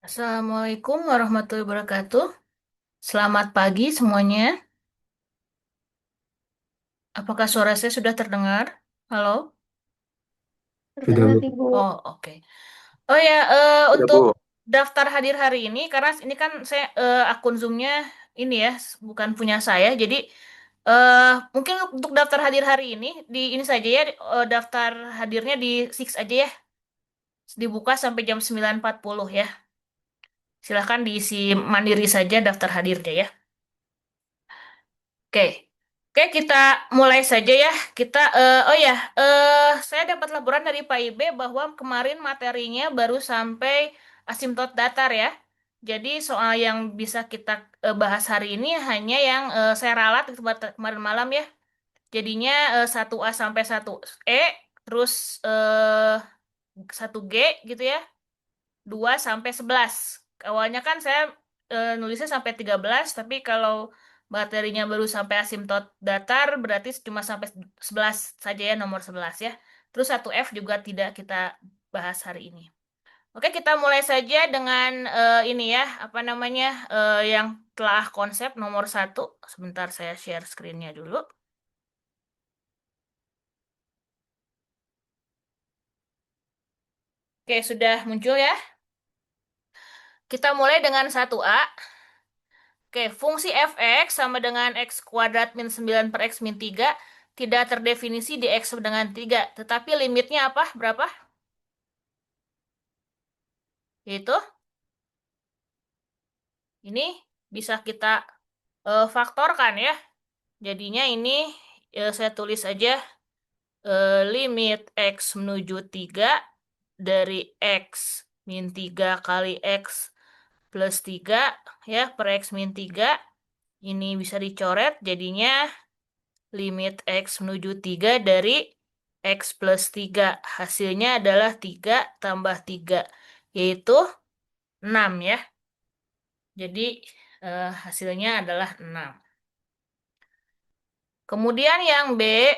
Assalamualaikum warahmatullahi wabarakatuh. Selamat pagi semuanya. Apakah suara saya sudah terdengar? Halo? Sudah, Terdengar, Bu. Ibu. Oh, oke. Oh ya, Sudah, untuk Bu. daftar hadir hari ini, karena ini kan saya akun Zoom-nya ini ya, bukan punya saya. Jadi eh mungkin untuk daftar hadir hari ini di ini saja ya, daftar hadirnya di Six aja ya, dibuka sampai jam 9.40 ya. Silahkan diisi mandiri saja daftar hadirnya ya. Oke, oke kita mulai saja ya. Oh ya, saya dapat laporan dari Pak Ibe bahwa kemarin materinya baru sampai asimtot datar ya. Jadi soal yang bisa kita bahas hari ini hanya yang saya ralat kemarin malam ya. Jadinya 1A sampai 1E, terus 1G gitu ya. 2 sampai 11. Awalnya kan saya nulisnya sampai 13, tapi kalau materinya baru sampai asimtot datar, berarti cuma sampai 11 saja ya, nomor 11 ya. Terus 1F juga tidak kita bahas hari ini. Oke, kita mulai saja dengan ini ya, apa namanya, yang telah konsep nomor 1. Sebentar saya share screen-nya dulu. Oke, sudah muncul ya. Kita mulai dengan 1A. Oke, fungsi fx sama dengan x kuadrat min 9 per x min 3 tidak terdefinisi di x dengan 3. Tetapi limitnya apa? Berapa? Itu. Ini bisa kita faktorkan ya. Jadinya ini saya tulis aja limit x menuju 3 dari x min 3 kali x plus 3 ya per x min 3. Ini bisa dicoret jadinya limit X menuju 3 dari X plus 3. Hasilnya adalah 3 tambah 3, yaitu 6 ya. Jadi hasilnya adalah 6. Kemudian yang B,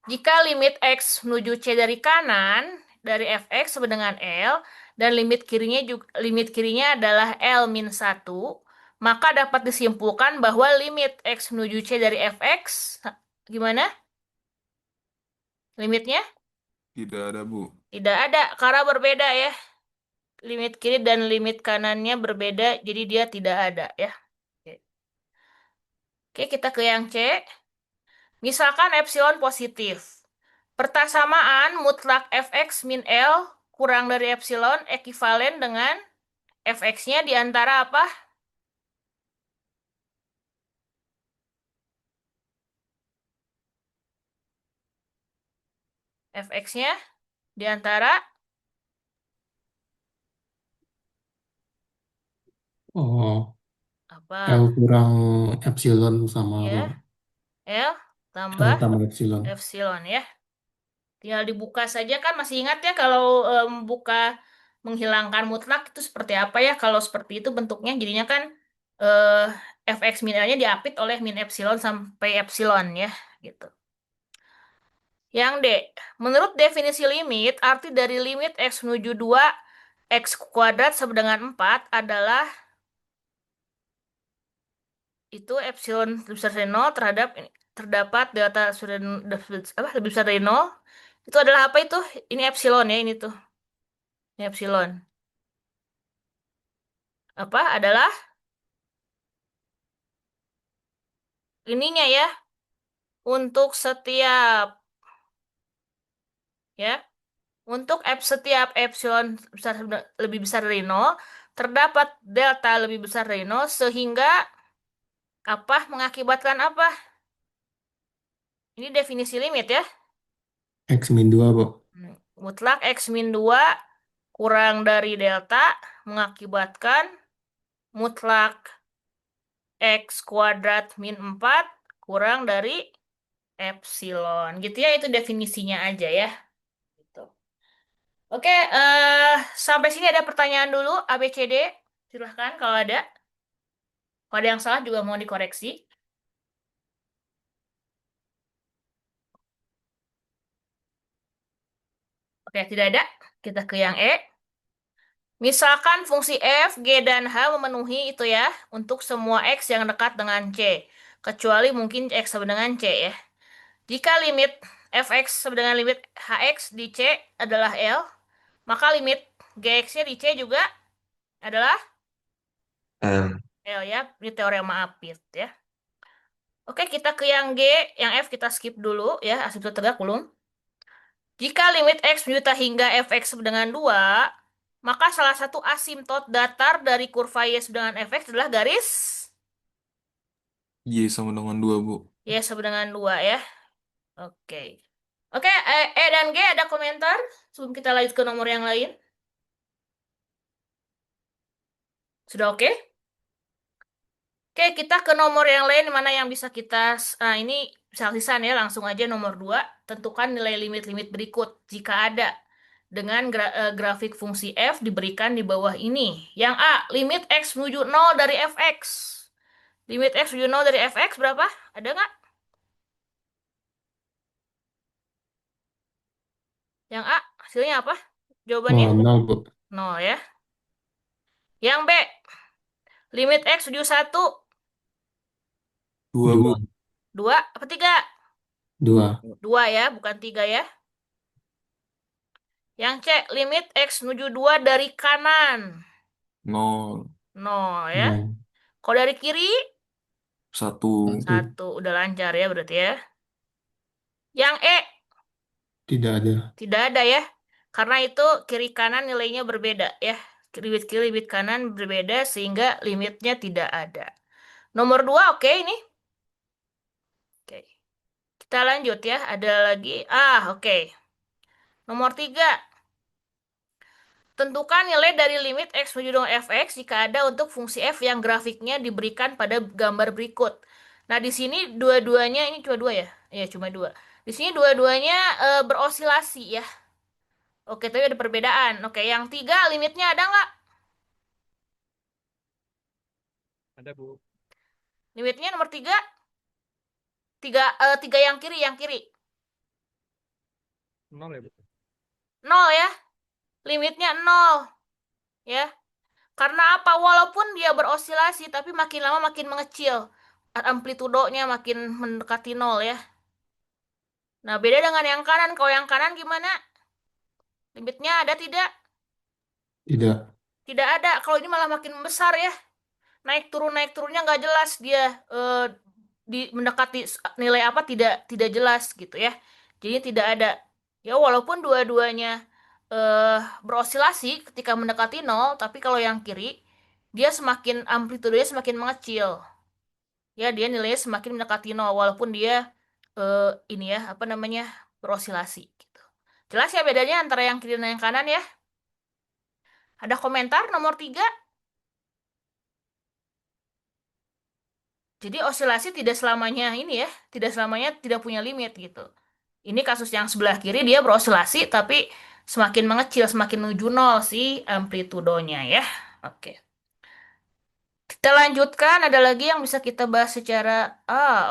jika limit X menuju C dari kanan, dari fx sama dengan L, dan limit kirinya adalah L min 1, maka dapat disimpulkan bahwa limit X menuju C dari fx, gimana? Limitnya? Tidak ada, Bu. Tidak ada, karena berbeda ya. Limit kiri dan limit kanannya berbeda, jadi dia tidak ada ya. Oke, oke, kita ke yang C. Misalkan epsilon positif. Pertasamaan mutlak fx min L kurang dari epsilon ekivalen dengan fx-nya di antara apa? Fx-nya di antara Oh, L apa? kurang epsilon sama Ya, apa? L L tambah tambah epsilon. epsilon ya. Tinggal dibuka saja kan masih ingat ya kalau buka menghilangkan mutlak itu seperti apa ya? Kalau seperti itu bentuknya jadinya kan fx min L-nya diapit oleh min epsilon sampai epsilon ya gitu. Yang D, menurut definisi limit, arti dari limit x menuju 2 x kuadrat sama dengan 4 adalah itu epsilon lebih besar dari 0 terdapat delta sudah apa lebih besar dari 0. Itu adalah apa itu? Ini epsilon ya, ini tuh. Ini epsilon. Apa adalah ininya ya untuk setiap ya setiap epsilon lebih besar dari 0 terdapat delta lebih besar dari 0 sehingga apa mengakibatkan apa? Ini definisi limit ya. X min 2, Bu. Mutlak x min 2 kurang dari delta mengakibatkan mutlak x kuadrat min 4 kurang dari epsilon. Gitu ya, itu definisinya aja ya. Gitu. Oke, sampai sini ada pertanyaan dulu, A, B, C, D. Silahkan kalau ada. Kalau ada yang salah juga mau dikoreksi. Oke, tidak ada. Kita ke yang E. Misalkan fungsi f, g, dan h memenuhi itu ya, untuk semua x yang dekat dengan c. Kecuali mungkin x sama dengan c ya. Jika limit fx sama dengan limit hx di c adalah L, maka limit gx-nya di c juga adalah L ya. Ini teorema Apit ya. Oke, kita ke yang G, yang F kita skip dulu ya, asymptote tegak kulung. Jika limit X menjuta hingga Fx sama dengan 2, maka salah satu asimtot datar dari kurva Y sama dengan Fx adalah garis Y sama dengan 2, Bu. Y sama dengan 2 ya. Oke. Oke, E dan G ada komentar sebelum kita lanjut ke nomor yang lain? Sudah oke? Oke, kita ke nomor yang lain mana yang bisa kita ini lisan ya, langsung aja nomor 2. Tentukan nilai limit-limit berikut jika ada dengan grafik fungsi f diberikan di bawah ini. Yang A, limit x menuju 0 dari fx. Limit x menuju 0 dari fx berapa? Ada nggak? Yang A, hasilnya apa? Jawabannya? Oh, 0, Bu. 0 ya. Yang B, limit x menuju 1. 2, Bu. 2. 2 apa 3? 2. 2 ya, bukan 3 ya. Yang C, limit x menuju 2 dari kanan. 0. 0 ya. 0. Kalau dari kiri, 1. 1. 1. Udah lancar ya berarti ya. Yang E, Tidak ada. tidak ada ya. Karena itu kiri kanan nilainya berbeda ya. Limit kiri, limit kanan berbeda sehingga limitnya tidak ada. Nomor 2 oke ini. Oke. Kita lanjut ya. Ada lagi. Oke. Nomor 3. Tentukan nilai dari limit x menuju dengan fx jika ada untuk fungsi f yang grafiknya diberikan pada gambar berikut. Nah, di sini dua-duanya ini cuma dua ya? Iya, cuma dua. Di sini dua-duanya berosilasi ya. Oke, tapi ada perbedaan. Oke, yang 3 limitnya ada nggak? Ada, Bu. Limitnya nomor 3, tiga yang kiri, yang kiri. 0 ya, Bu? Nol ya. Limitnya nol ya. Karena apa? Walaupun dia berosilasi, tapi makin lama makin mengecil. Amplitudonya makin mendekati nol ya. Nah, beda dengan yang kanan. Kalau yang kanan gimana? Limitnya ada tidak? Tidak. Tidak ada. Kalau ini malah makin membesar ya. Naik turunnya nggak jelas dia di mendekati nilai apa tidak jelas gitu ya. Jadi tidak ada. Ya walaupun dua-duanya berosilasi ketika mendekati nol, tapi kalau yang kiri dia semakin amplitudenya semakin mengecil. Ya dia nilainya semakin mendekati nol walaupun dia ini ya apa namanya berosilasi gitu. Jelas ya bedanya antara yang kiri dan yang kanan ya. Ada komentar nomor 3. Jadi osilasi tidak selamanya ini ya, tidak selamanya tidak punya limit gitu. Ini kasus yang sebelah kiri dia berosilasi tapi semakin mengecil, semakin menuju nol si amplitudonya ya. Oke. Kita lanjutkan, ada lagi yang bisa kita bahas secara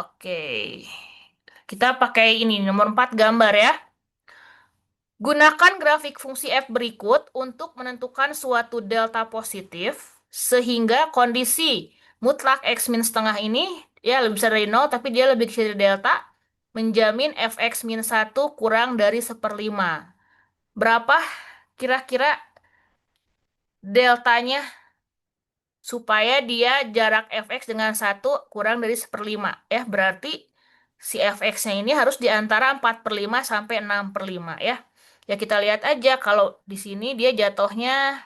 oke. Kita pakai ini nomor 4 gambar ya. Gunakan grafik fungsi f berikut untuk menentukan suatu delta positif sehingga kondisi mutlak x min setengah ini ya lebih besar dari 0 tapi dia lebih kecil dari delta menjamin fx min 1 kurang dari seperlima. Berapa kira-kira deltanya supaya dia jarak fx dengan 1 kurang dari seperlima? Ya, berarti si fx-nya ini harus di antara 4/5 sampai 6/5 ya. Ya kita lihat aja kalau di sini dia jatuhnya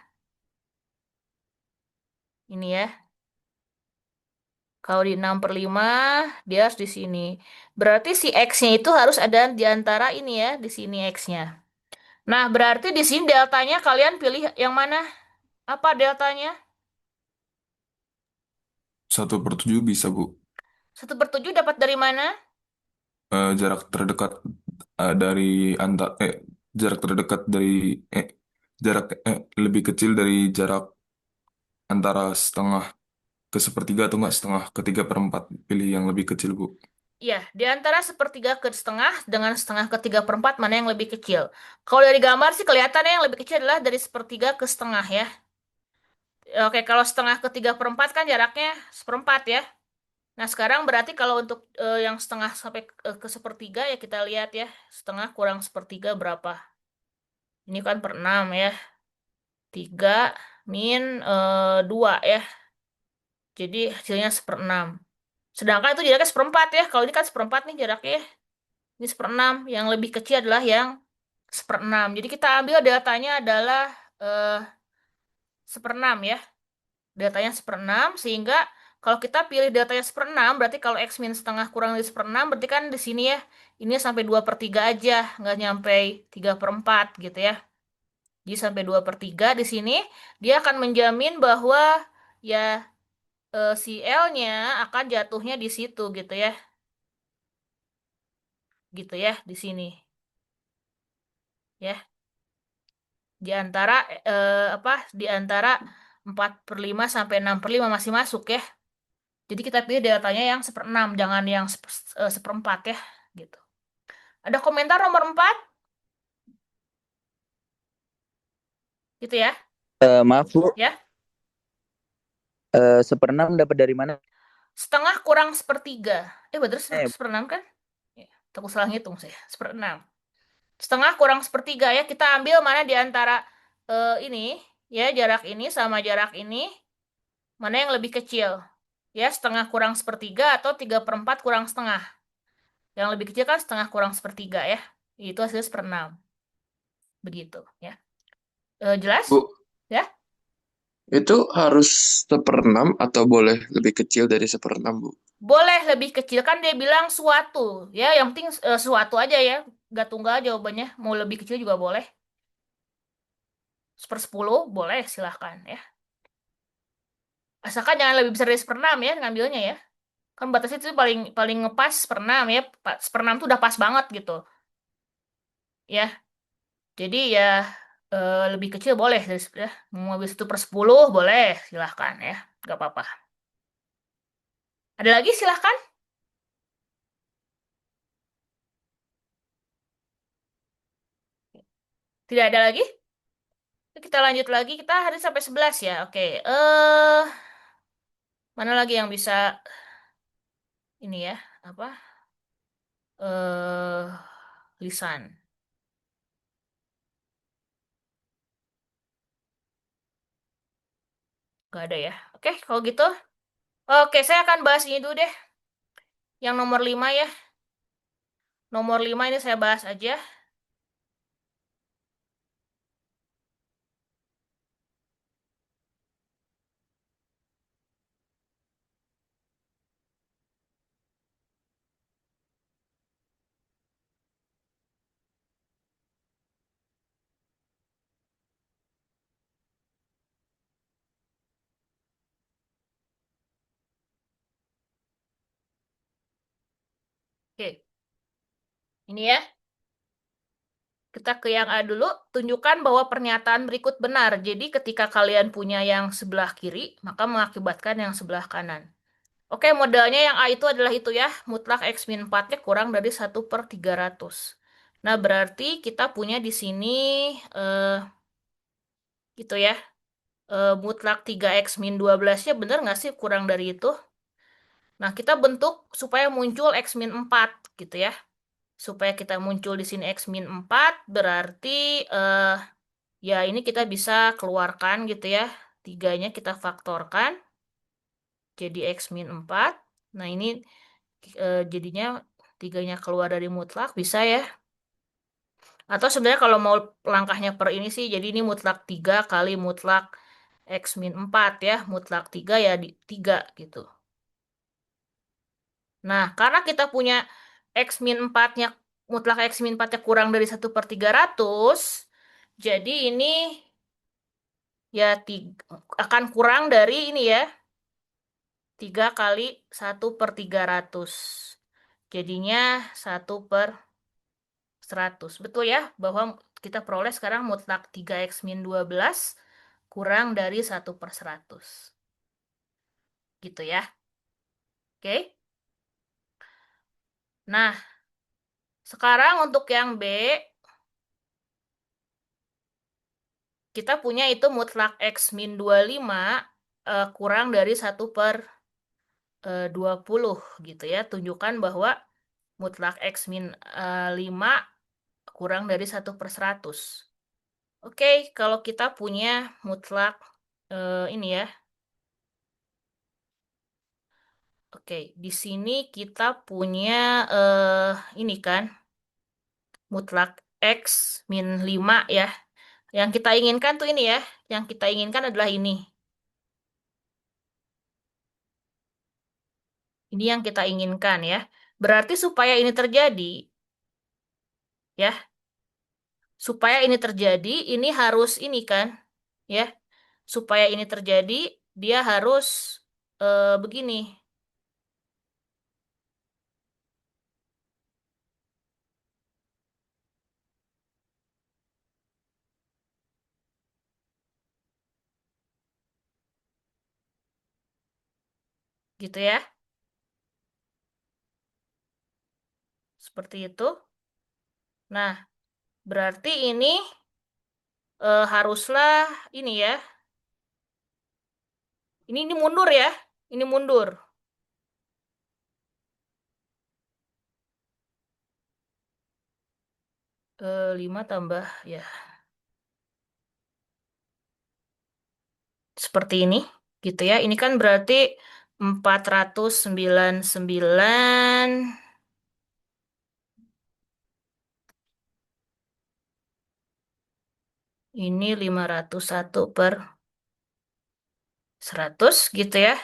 ini ya. Kalau di 6/5 dia harus di sini. Berarti si X-nya itu harus ada di antara ini ya, di sini X-nya. Nah, berarti di sini deltanya kalian pilih yang mana? Apa deltanya? 1/7 bisa, Bu. 1/7 dapat dari mana? Jarak terdekat dari antar jarak terdekat dari eh jarak lebih kecil dari jarak antara setengah ke sepertiga atau enggak setengah ke 3/4. Pilih yang lebih kecil, Bu. Iya, di antara sepertiga ke setengah dengan setengah ke 3/4 mana yang lebih kecil? Kalau dari gambar sih kelihatannya yang lebih kecil adalah dari sepertiga ke setengah ya. Oke, kalau setengah ke 3/4 kan jaraknya seperempat ya. Nah, sekarang berarti kalau untuk yang setengah sampai ke sepertiga ya kita lihat ya. Setengah kurang sepertiga berapa? Ini kan per 6 ya. 3 min 2 ya. Jadi hasilnya seperenam. Sedangkan itu jaraknya seperempat ya. Kalau ini kan seperempat nih jaraknya ya. Ini seperenam. Yang lebih kecil adalah yang seperenam. Jadi kita ambil datanya adalah eh, seperenam ya. Datanya seperenam. Sehingga kalau kita pilih datanya seperenam, berarti kalau X min setengah kurang dari seperenam, berarti kan di sini ya, ini sampai 2/3 aja. Nggak nyampe 3/4 gitu ya. Jadi sampai 2/3 di sini, dia akan menjamin bahwa ya si L-nya akan jatuhnya di situ gitu ya. Gitu ya di sini ya. Di antara apa? Di antara 4/5 sampai 6/5 masih masuk ya. Jadi kita pilih deltanya yang seperenam, jangan yang seperempat ya, gitu. Ada komentar nomor 4, gitu ya, Maaf Bu, ya. seperenam dapat dari mana? Setengah kurang sepertiga. Betul Eh, seperenam kan? Ya, takut salah ngitung saya. Seperenam. Setengah kurang sepertiga ya. Kita ambil mana di antara ini, ya jarak ini sama jarak ini, mana yang lebih kecil? Ya, setengah kurang sepertiga atau 3/4 kurang setengah. Yang lebih kecil kan setengah kurang sepertiga ya. Itu hasilnya seperenam. Begitu ya. Jelas? Bu, Ya? itu harus seperenam atau boleh lebih kecil dari seperenam, Bu? Boleh lebih kecil kan dia bilang suatu. Ya, yang penting suatu aja ya. Gak tunggal jawabannya. Mau lebih kecil juga boleh. 1/10 boleh silahkan ya. Asalkan jangan lebih besar dari seperenam ya ngambilnya ya. Kan batasnya itu paling paling ngepas seperenam ya. Seperenam tuh udah pas banget gitu. Ya, jadi ya lebih kecil boleh dari ya. Mau habis itu 1/10 boleh silahkan ya. Gak apa-apa. Ada lagi silahkan. Tidak ada lagi? Kita lanjut lagi. Kita hari sampai 11 ya. Oke. Mana lagi yang bisa ini ya? Apa? Eh lisan. Gak ada ya. Oke, kalau gitu. Oke, saya akan bahas ini dulu deh. Yang nomor 5 ya. Nomor 5 ini saya bahas aja. Oke, ini ya. Kita ke yang A dulu. Tunjukkan bahwa pernyataan berikut benar. Jadi ketika kalian punya yang sebelah kiri, maka mengakibatkan yang sebelah kanan. Oke, modalnya yang A itu adalah itu ya. Mutlak X min 4-nya kurang dari 1/300. Nah, berarti kita punya di sini eh, gitu ya. Mutlak 3X min 12-nya benar nggak sih kurang dari itu? Nah, kita bentuk supaya muncul X min 4 gitu ya. Supaya kita muncul di sini X min 4 berarti ya ini kita bisa keluarkan gitu ya. Tiganya kita faktorkan jadi X min 4. Nah, ini jadinya tiganya keluar dari mutlak bisa ya. Atau sebenarnya kalau mau langkahnya per ini sih, jadi ini mutlak 3 kali mutlak X min 4 ya. Mutlak 3 ya di 3 gitu. Nah, karena kita punya X min 4-nya, mutlak X min 4-nya kurang dari 1/300, jadi ini ya akan kurang dari ini ya, 3 kali 1/300. Jadinya 1/100. Betul ya, bahwa kita peroleh sekarang mutlak 3X min 12 kurang dari 1/100. Gitu ya. Oke. Nah, sekarang untuk yang B, kita punya itu mutlak X min 25 kurang dari 1/20 gitu ya. Tunjukkan bahwa mutlak X min 5 kurang dari 1/100. Oke, kalau kita punya mutlak ini ya. Oke, di sini kita punya ini kan, mutlak X min 5 ya. Yang kita inginkan tuh ini ya. Yang kita inginkan adalah ini. Ini yang kita inginkan ya. Berarti supaya ini terjadi, ya, supaya ini terjadi, ini harus ini kan, ya. Supaya ini terjadi, dia harus begini, gitu ya. Seperti itu. Nah, berarti ini haruslah ini ya. Ini mundur ya. Ini mundur. 5 tambah ya. Seperti ini. Gitu ya. Ini kan berarti 499. Ini 501/100 gitu ya.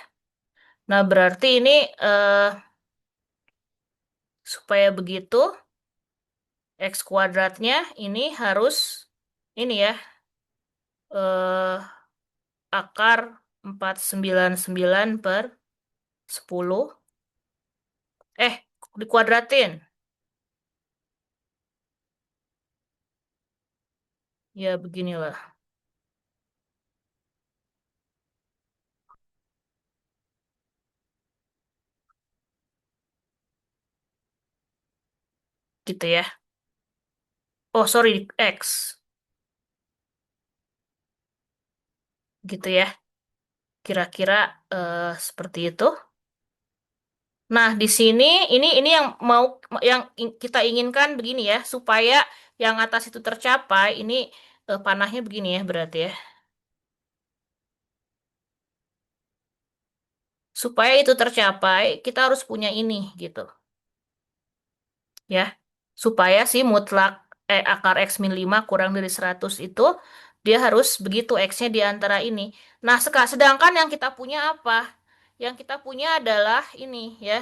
Nah, berarti ini supaya begitu X kuadratnya ini harus ini ya eh, akar 499/10. Dikuadratin. Ya, beginilah. Gitu ya. Oh, sorry, X. Gitu ya. Kira-kira seperti itu. Nah, di sini ini yang mau kita inginkan begini ya, supaya yang atas itu tercapai, ini panahnya begini ya berarti ya. Supaya itu tercapai, kita harus punya ini gitu. Ya. Supaya si mutlak akar X min 5 kurang dari 100 itu dia harus begitu X-nya di antara ini. Nah, sedangkan yang kita punya apa? Yang kita punya adalah ini ya.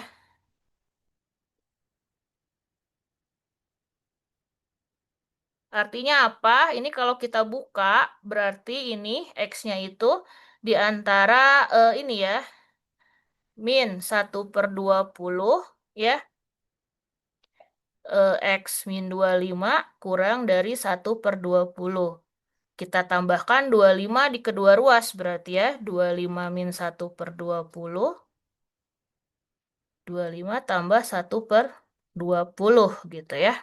Artinya apa? Ini kalau kita buka, berarti ini X-nya itu di antara ini ya, min 1/20 ya, X min 25 kurang dari 1/20. Kita tambahkan 25 di kedua ruas berarti ya, 25 min 1/20, 25 tambah 1/20 gitu ya.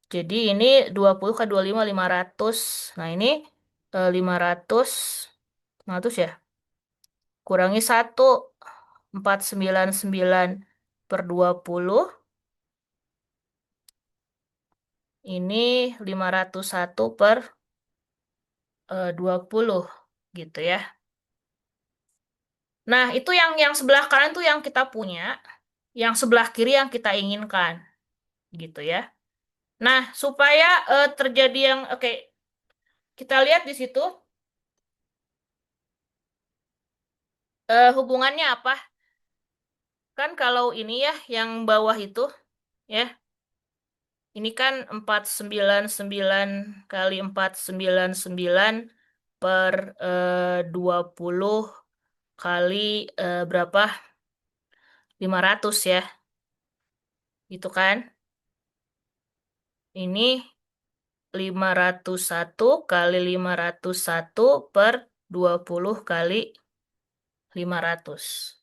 Jadi ini 20 ke 25, 500. Nah ini 500, 500 ya. Kurangi 1, 499/20. Ini 501/20 gitu ya. Nah, itu yang sebelah kanan tuh yang kita punya, yang sebelah kiri yang kita inginkan gitu ya. Nah, supaya terjadi yang oke, kita lihat di situ hubungannya apa? Kan kalau ini ya yang bawah itu ya, ini kan 499 kali 499 per 20 kali berapa? 500 ya. Gitu kan? Ini 501 kali 501 per 20 kali 500.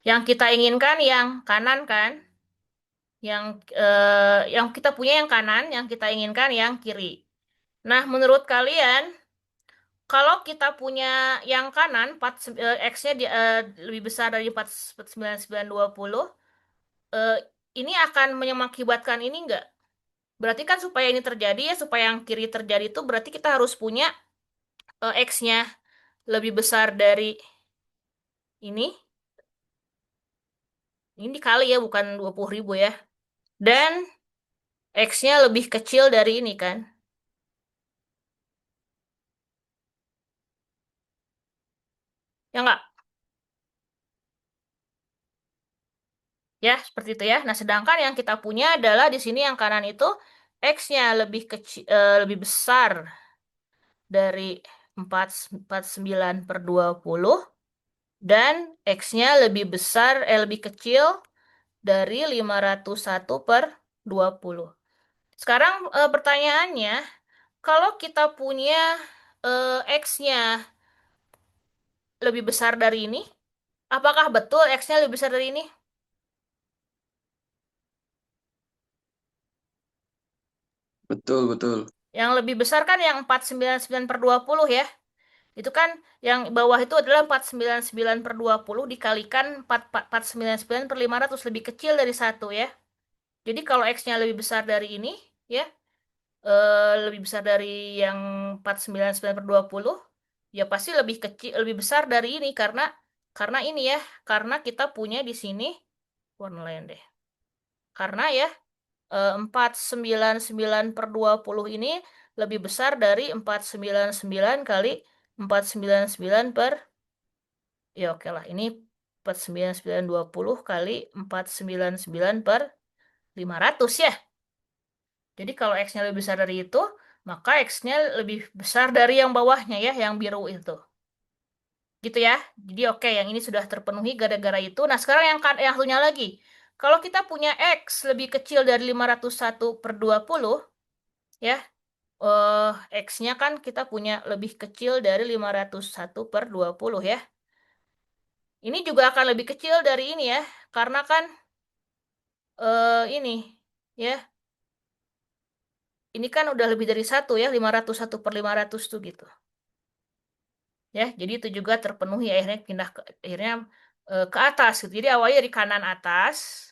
Yang kita inginkan yang kanan kan? Yang kita punya yang kanan, yang kita inginkan yang kiri. Nah, menurut kalian kalau kita punya yang kanan, X-nya lebih besar dari 49920, eh, ini akan mengakibatkan ini enggak? Berarti kan supaya ini terjadi ya, supaya yang kiri terjadi itu berarti kita harus punya X-nya lebih besar dari ini. Ini dikali ya, bukan 20.000 ya. Dan X-nya lebih kecil dari ini kan. Ya nggak? Ya, seperti itu ya. Nah, sedangkan yang kita punya adalah di sini yang kanan itu X-nya lebih kecil, lebih besar dari 449/20 dan X-nya lebih besar, lebih kecil dari 501/20. Sekarang pertanyaannya, kalau kita punya X-nya lebih besar dari ini, apakah betul X-nya lebih besar dari ini? Betul, betul. Yang lebih besar kan yang 499/20 ya. Itu kan yang bawah itu adalah 499/20 dikalikan 499/500, lebih kecil dari satu ya. Jadi kalau X-nya lebih besar dari ini ya, lebih besar dari yang 499/20, ya pasti lebih kecil, lebih besar dari ini karena ini ya, karena kita punya di sini warna lain deh. Karena ya 499/20 ini lebih besar dari 499 kali 499 per, ya oke lah, ini 499/20 kali 499/500 ya. Jadi kalau X-nya lebih besar dari itu, maka X-nya lebih besar dari yang bawahnya ya, yang biru itu. Gitu ya. Jadi oke, yang ini sudah terpenuhi gara-gara itu. Nah, sekarang yang satunya lagi. Kalau kita punya X lebih kecil dari 501/20, ya, X-nya kan kita punya lebih kecil dari 501/20 ya. Ini juga akan lebih kecil dari ini ya, karena kan ini ya, ini kan udah lebih dari satu ya, 501/500 tuh gitu. Ya, jadi itu juga terpenuhi akhirnya pindah ke atas gitu. Jadi awalnya dari kanan atas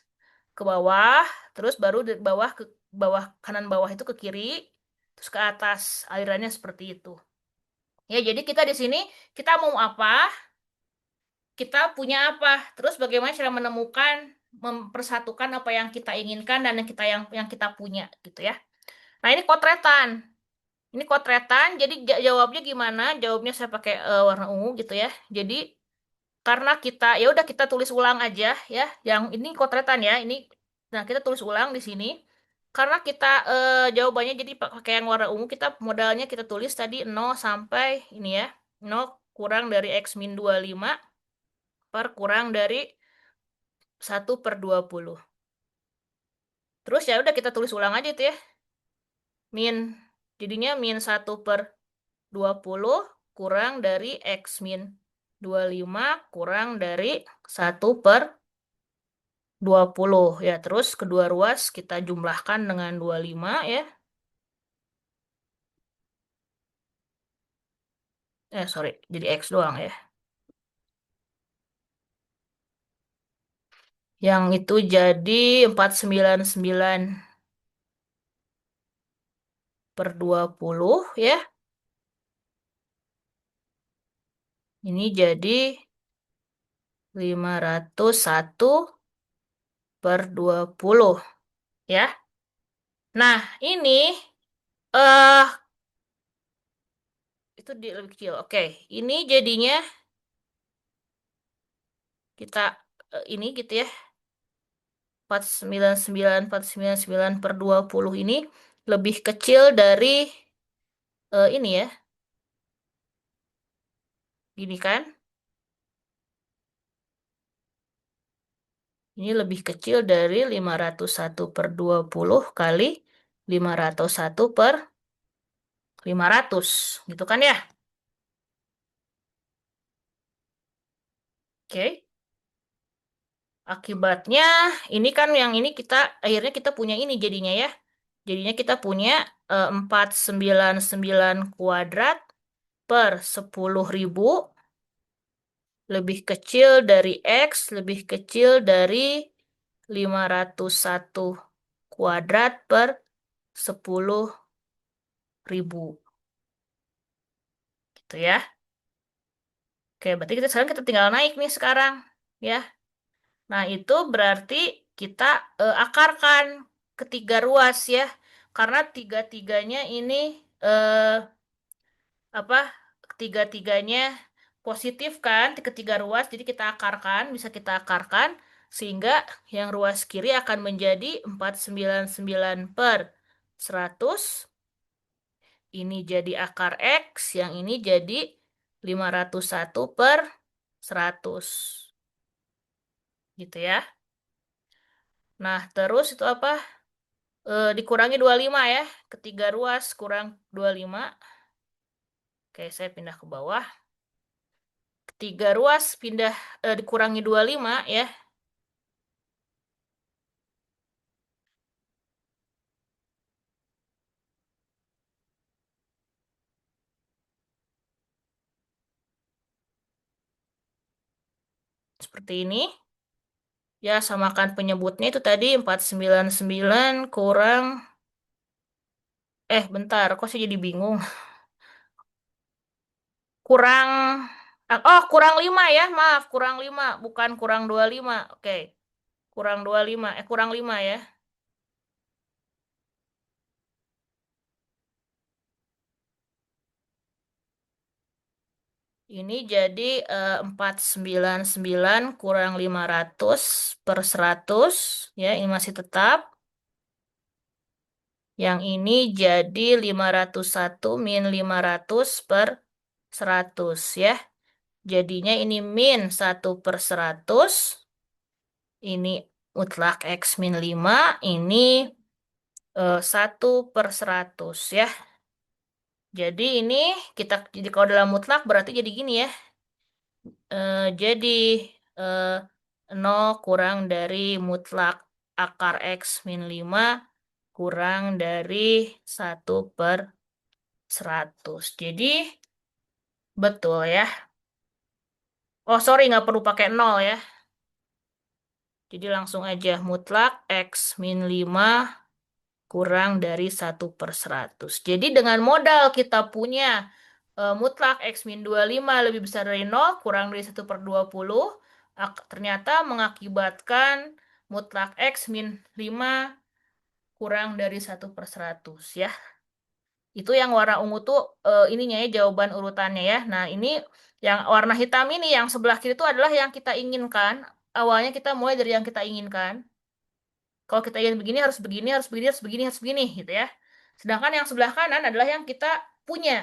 ke bawah, terus baru dari bawah ke bawah, kanan bawah itu ke kiri, terus ke atas, alirannya seperti itu. Ya, jadi kita di sini kita mau apa? Kita punya apa? Terus bagaimana cara menemukan, mempersatukan apa yang kita inginkan dan yang kita punya gitu ya. Nah, ini kotretan. Ini kotretan, jadi jawabnya gimana? Jawabnya saya pakai warna ungu gitu ya. Jadi karena kita ya udah kita tulis ulang aja ya. Yang ini kotretan ya. Nah, kita tulis ulang di sini. Karena kita jawabannya jadi pakai yang warna ungu, kita modalnya kita tulis tadi 0 sampai ini ya. 0 kurang dari X min 25 per kurang dari 1/20. Terus ya udah kita tulis ulang aja itu ya. Jadinya min 1/20 kurang dari X min 25 kurang dari 1/20 ya. Terus kedua ruas kita jumlahkan dengan 25 ya. Sorry, jadi X doang ya. Yang itu jadi 499/20 ya. Ini jadi 501/20 ya. Nah, ini eh itu lebih kecil. Oke, ini jadinya kita ini gitu ya. 499/20 ini lebih kecil dari ini ya. Gini kan? Ini lebih kecil dari 501/20 kali 501/500. Gitu kan ya? Oke. Akibatnya ini kan yang ini akhirnya kita punya ini jadinya ya. Jadinya kita punya 499 kuadrat per 10.000 lebih kecil dari X lebih kecil dari 501 kuadrat per 10.000. Gitu ya. Oke, berarti sekarang kita tinggal naik nih sekarang. Ya. Nah, itu berarti kita akarkan ketiga ruas ya. Karena tiga-tiganya ini apa? Ketiga-tiganya positif kan, ketiga ruas. Jadi kita akarkan, bisa kita akarkan sehingga yang ruas kiri akan menjadi 499 per 100. Ini jadi akar X, yang ini jadi 501 per 100. Gitu ya. Nah, terus itu apa? Dikurangi 25 ya. Ketiga ruas kurang 25. Oke, saya pindah ke bawah. Ketiga ruas dikurangi 25 ya. Seperti ini. Ya, samakan penyebutnya itu tadi 499 kurang bentar, kok saya jadi bingung. Kurang kurang 5 ya, maaf, kurang 5, bukan kurang 25. Oke. Kurang 25, kurang 5 ya. Ini jadi 499 kurang 500 per 100 ya, ini masih tetap. Yang ini jadi 501 min 500 per 100 ya. Jadinya ini min 1 per 100. Ini mutlak X min 5. Ini 1 per 100 ya. Jadi ini jadi kalau dalam mutlak berarti jadi gini ya. Jadi 0 kurang dari mutlak akar X min 5 kurang dari 1 per 100. Jadi betul ya. Oh sorry, nggak perlu pakai 0 ya. Jadi langsung aja mutlak X min 5 kurang dari 1 per 100. Jadi dengan modal kita punya mutlak X min 25 lebih besar dari 0 kurang dari 1 per 20, ternyata mengakibatkan mutlak X min 5 kurang dari 1 per 100 ya. Itu yang warna ungu tuh ininya ya, jawaban urutannya ya. Nah, ini yang warna hitam ini yang sebelah kiri itu adalah yang kita inginkan. Awalnya kita mulai dari yang kita inginkan. Kalau kita ingin begini harus begini, harus begini, harus begini, harus begini gitu ya. Sedangkan yang sebelah kanan adalah yang kita punya.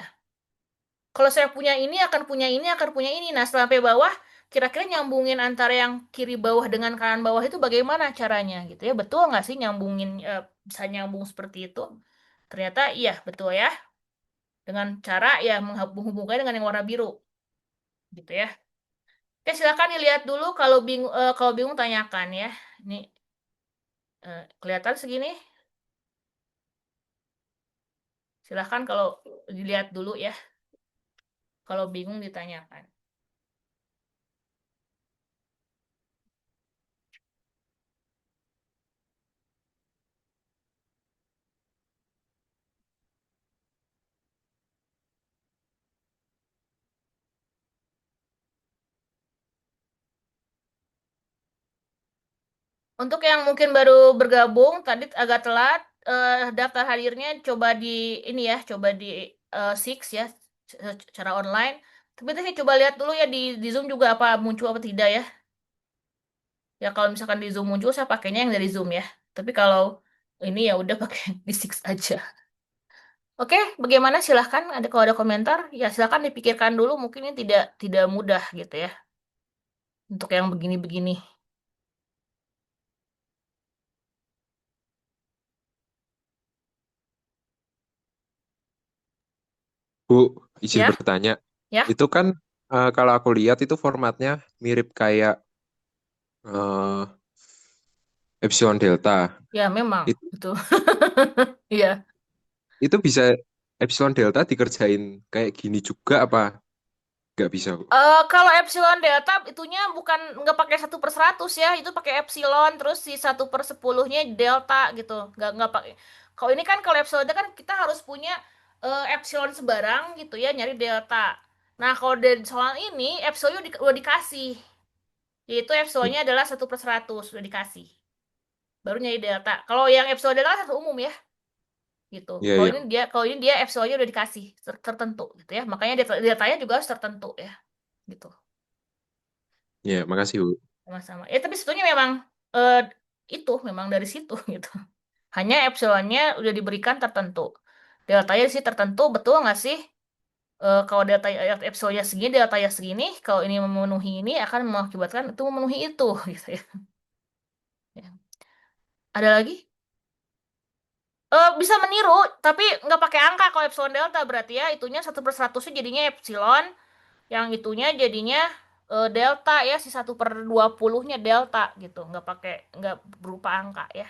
Kalau saya punya ini akan punya ini, akan punya ini. Nah, sampai bawah kira-kira nyambungin antara yang kiri bawah dengan kanan bawah itu bagaimana caranya gitu ya. Betul nggak sih nyambungin bisa nyambung seperti itu? Ternyata iya, betul ya. Dengan cara ya menghubungkan dengan yang warna biru. Gitu ya. Oke, silakan dilihat dulu kalau bingung tanyakan ya. Ini kelihatan segini? Silahkan kalau dilihat dulu ya. Kalau bingung ditanyakan. Untuk yang mungkin baru bergabung, tadi agak telat, daftar hadirnya coba di ini ya, coba di Six ya, secara online. Tapi tadi coba lihat dulu ya di Zoom juga apa muncul apa tidak ya. Ya kalau misalkan di Zoom muncul, saya pakainya yang dari Zoom ya. Tapi kalau ini ya udah pakai di Six aja. Oke, bagaimana? Silahkan. Kalau ada komentar, ya silahkan dipikirkan dulu. Mungkin ini tidak mudah gitu ya untuk yang begini-begini. Bu, izin Ya, bertanya. ya, Itu kan kalau aku lihat itu formatnya mirip kayak eh, Epsilon Delta. ya memang Itu, itu. Iya. itu bisa epsilon delta dikerjain kayak gini juga apa nggak bisa, Bu? Kalau epsilon delta itunya bukan nggak pakai 1/100 ya, itu pakai epsilon terus si 1/10-nya delta gitu, nggak pakai. Kalau ini kan kalau epsilon delta kan kita harus punya epsilon sebarang gitu ya nyari delta. Nah kalau dari soal ini epsilonnya udah dikasih, yaitu epsilonnya adalah 1/100 udah dikasih, baru nyari delta. Kalau yang epsilon delta kan satu umum ya gitu. Iya, Kalau iya. ini dia epsilonnya udah dikasih tertentu gitu ya, makanya datanya juga harus tertentu ya gitu. Iya, makasih, Bu. Sama-sama. Tapi sebetulnya memang eh, itu memang dari situ gitu. Hanya epsilonnya udah diberikan tertentu. Deltanya sih tertentu, betul nggak sih? Kalau delta epsilonnya segini, deltanya segini, kalau ini memenuhi ini akan mengakibatkan itu memenuhi itu gitu ya. Ya. Ada lagi? Bisa meniru, tapi nggak pakai angka kalau epsilon delta berarti ya itunya 1/100-nya jadinya epsilon, yang itunya jadinya delta ya, si 1/20-nya delta gitu, nggak berupa angka ya.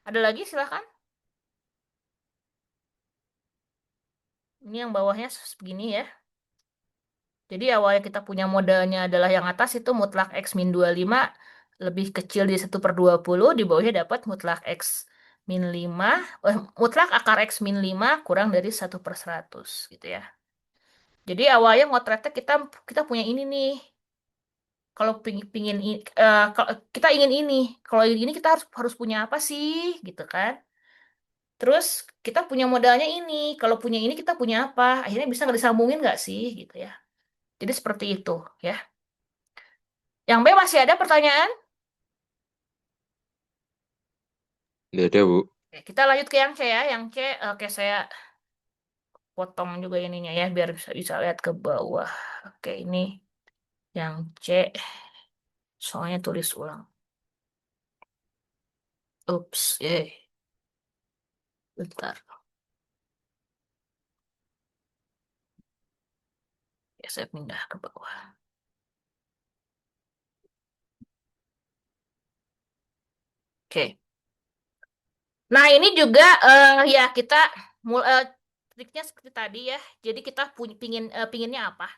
Ada lagi silahkan. Ini yang bawahnya begini ya. Jadi awalnya kita punya modalnya adalah yang atas itu mutlak X min 25 lebih kecil di 1/20. Di bawahnya dapat mutlak X min 5, mutlak akar X min 5 kurang dari 1/100 gitu ya. Jadi awalnya motretnya kita kita punya ini nih. Kalau kalau kita ingin ini, kalau ingin ini kita harus harus punya apa sih gitu kan? Terus kita punya modalnya ini, kalau punya ini kita punya apa? Akhirnya bisa nggak disambungin nggak sih gitu ya. Jadi seperti itu ya. Yang B masih ada pertanyaan? Nggak ada, Bu. Oke, kita lanjut ke yang C ya. Yang C, oke saya potong juga ininya ya biar bisa lihat ke bawah. Oke, ini yang C. Soalnya tulis ulang. Ups, bentar. Ya, saya pindah ke bawah. Oke. Nah, ini juga ya kita triknya seperti tadi ya. Jadi kita pinginnya apa?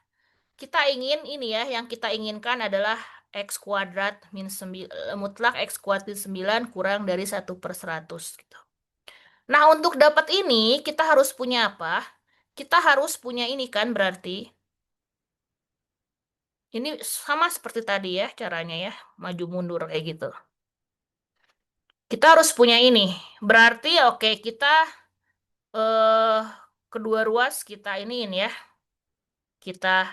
Kita ingin ini ya, yang kita inginkan adalah X kuadrat min 9, mutlak X kuadrat min 9 kurang dari 1/100 gitu. Nah, untuk dapat ini kita harus punya apa? Kita harus punya ini kan berarti. Ini sama seperti tadi ya caranya ya, maju mundur kayak gitu. Kita harus punya ini. Berarti oke, kita eh kedua ruas kita ini ya. Kita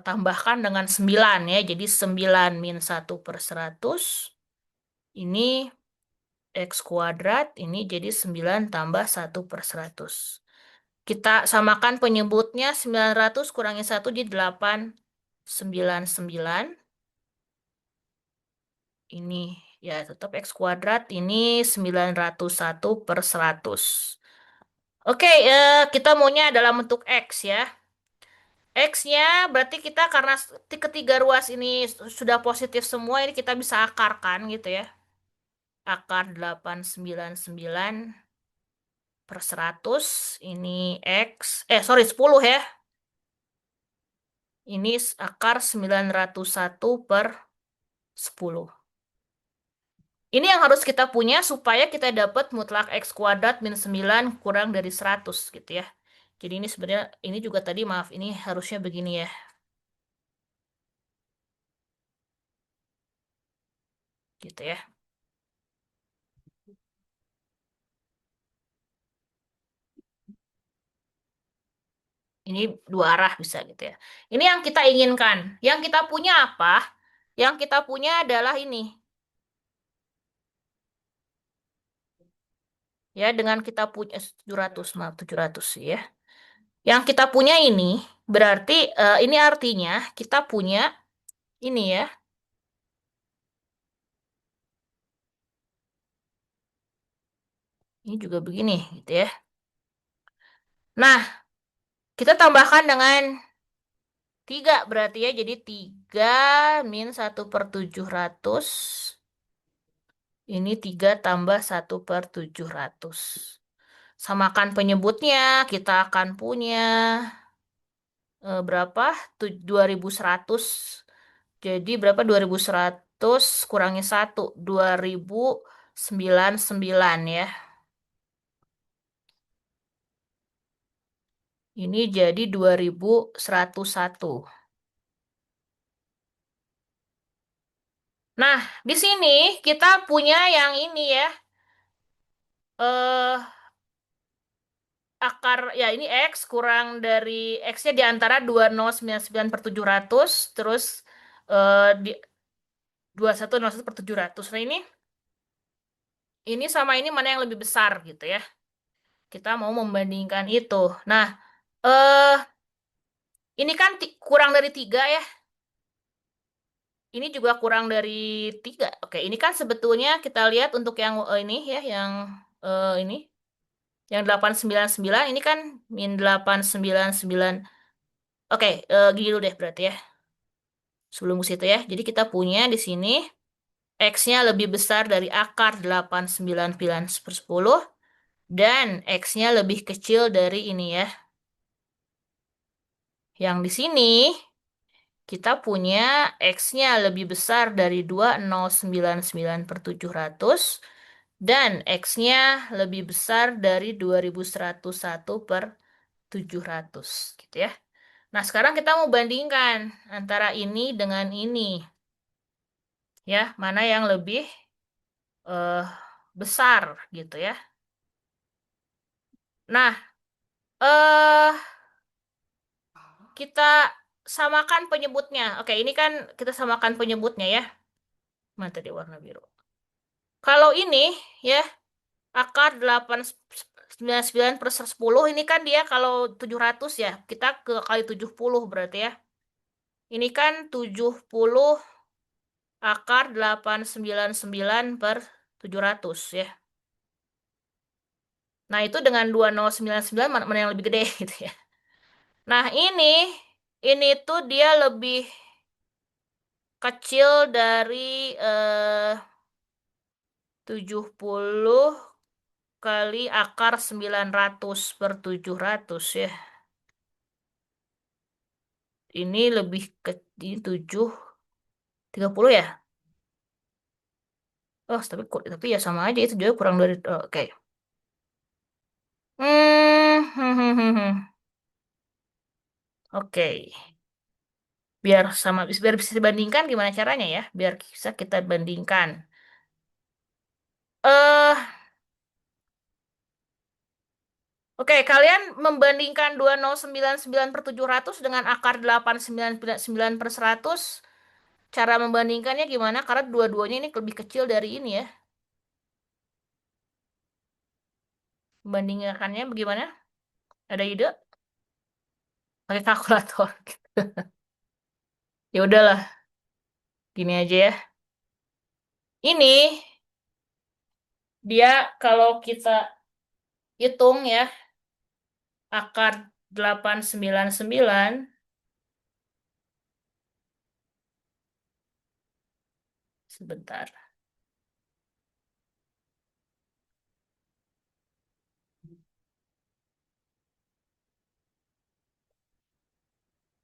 tambahkan dengan 9 ya. Jadi 9 min 1/100. Ini X kuadrat. Ini jadi 9 tambah 1/100. Kita samakan penyebutnya, 900 kurangi 1 jadi 899. Ini ya tetap X kuadrat. Ini 901/100. Oke, kita maunya dalam bentuk X ya. X-nya berarti kita karena ketiga ruas ini sudah positif semua, ini kita bisa akarkan gitu ya. Akar 899/100. Ini X, sorry 10 ya. Ini akar 901/10. Ini yang harus kita punya supaya kita dapat mutlak X kuadrat min 9 kurang dari 100 gitu ya. Jadi ini sebenarnya, ini juga tadi maaf, ini harusnya begini ya. Gitu ya. Ini dua arah bisa gitu ya. Ini yang kita inginkan. Yang kita punya apa? Yang kita punya adalah ini. Ya, dengan kita punya 700, maaf 700 ya. Yang kita punya ini berarti ini artinya kita punya ini ya. Ini juga begini gitu ya. Nah, kita tambahkan dengan 3 berarti ya. Jadi 3 min 1/700. Ini 3 tambah 1/700. samakan penyebutnya, kita akan punya berapa? 2100. Jadi berapa 2100 kurangi 1, 2099 ya. Ini jadi 2101. Nah, di sini kita punya yang ini ya. Eh akar ya ini X kurang dari X-nya di antara 2099 per 700 terus di 2101 per 700. Nah, ini sama ini mana yang lebih besar gitu ya. Kita mau membandingkan itu. Nah, eh ini kan kurang dari 3 ya. Ini juga kurang dari 3. Oke, ini kan sebetulnya kita lihat untuk yang ini ya, yang ini. Yang 899 ini kan min 899. Oke, gini dulu deh berarti ya. Sebelum ke situ ya. Jadi kita punya di sini X-nya lebih besar dari akar 899 per 10 dan X-nya lebih kecil dari ini ya. Yang di sini kita punya X-nya lebih besar dari 2099 per 700 dan X-nya lebih besar dari 2101 per 700 gitu ya. Nah, sekarang kita mau bandingkan antara ini dengan ini. Ya, mana yang lebih eh besar gitu ya. Nah, eh kita samakan penyebutnya. Oke, ini kan kita samakan penyebutnya ya. Mana tadi warna biru? Kalau ini ya, akar 899 per 10 ini kan dia kalau 700 ya. Kita ke kali 70 berarti ya. Ini kan 70 akar 899 per 700 ya. Nah, itu dengan 2099 mana yang lebih gede gitu ya. Nah, ini tuh dia lebih kecil dari 70 kali akar 900 per 700 ya. Ini lebih kecil 730 ya. Oh, tapi ya sama aja itu juga kurang dari oke. Oke. Biar bisa dibandingkan gimana caranya ya? Biar bisa kita bandingkan. Eh, oke, kalian membandingkan 2099 per 700 dengan akar 899 per 100. Cara membandingkannya gimana? Karena dua-duanya ini lebih kecil dari ini ya. Membandingkannya bagaimana? Ada ide? Pakai kalkulator. Ya udahlah, gini aja ya. Ini dia kalau kita hitung ya, akar 899 sebentar.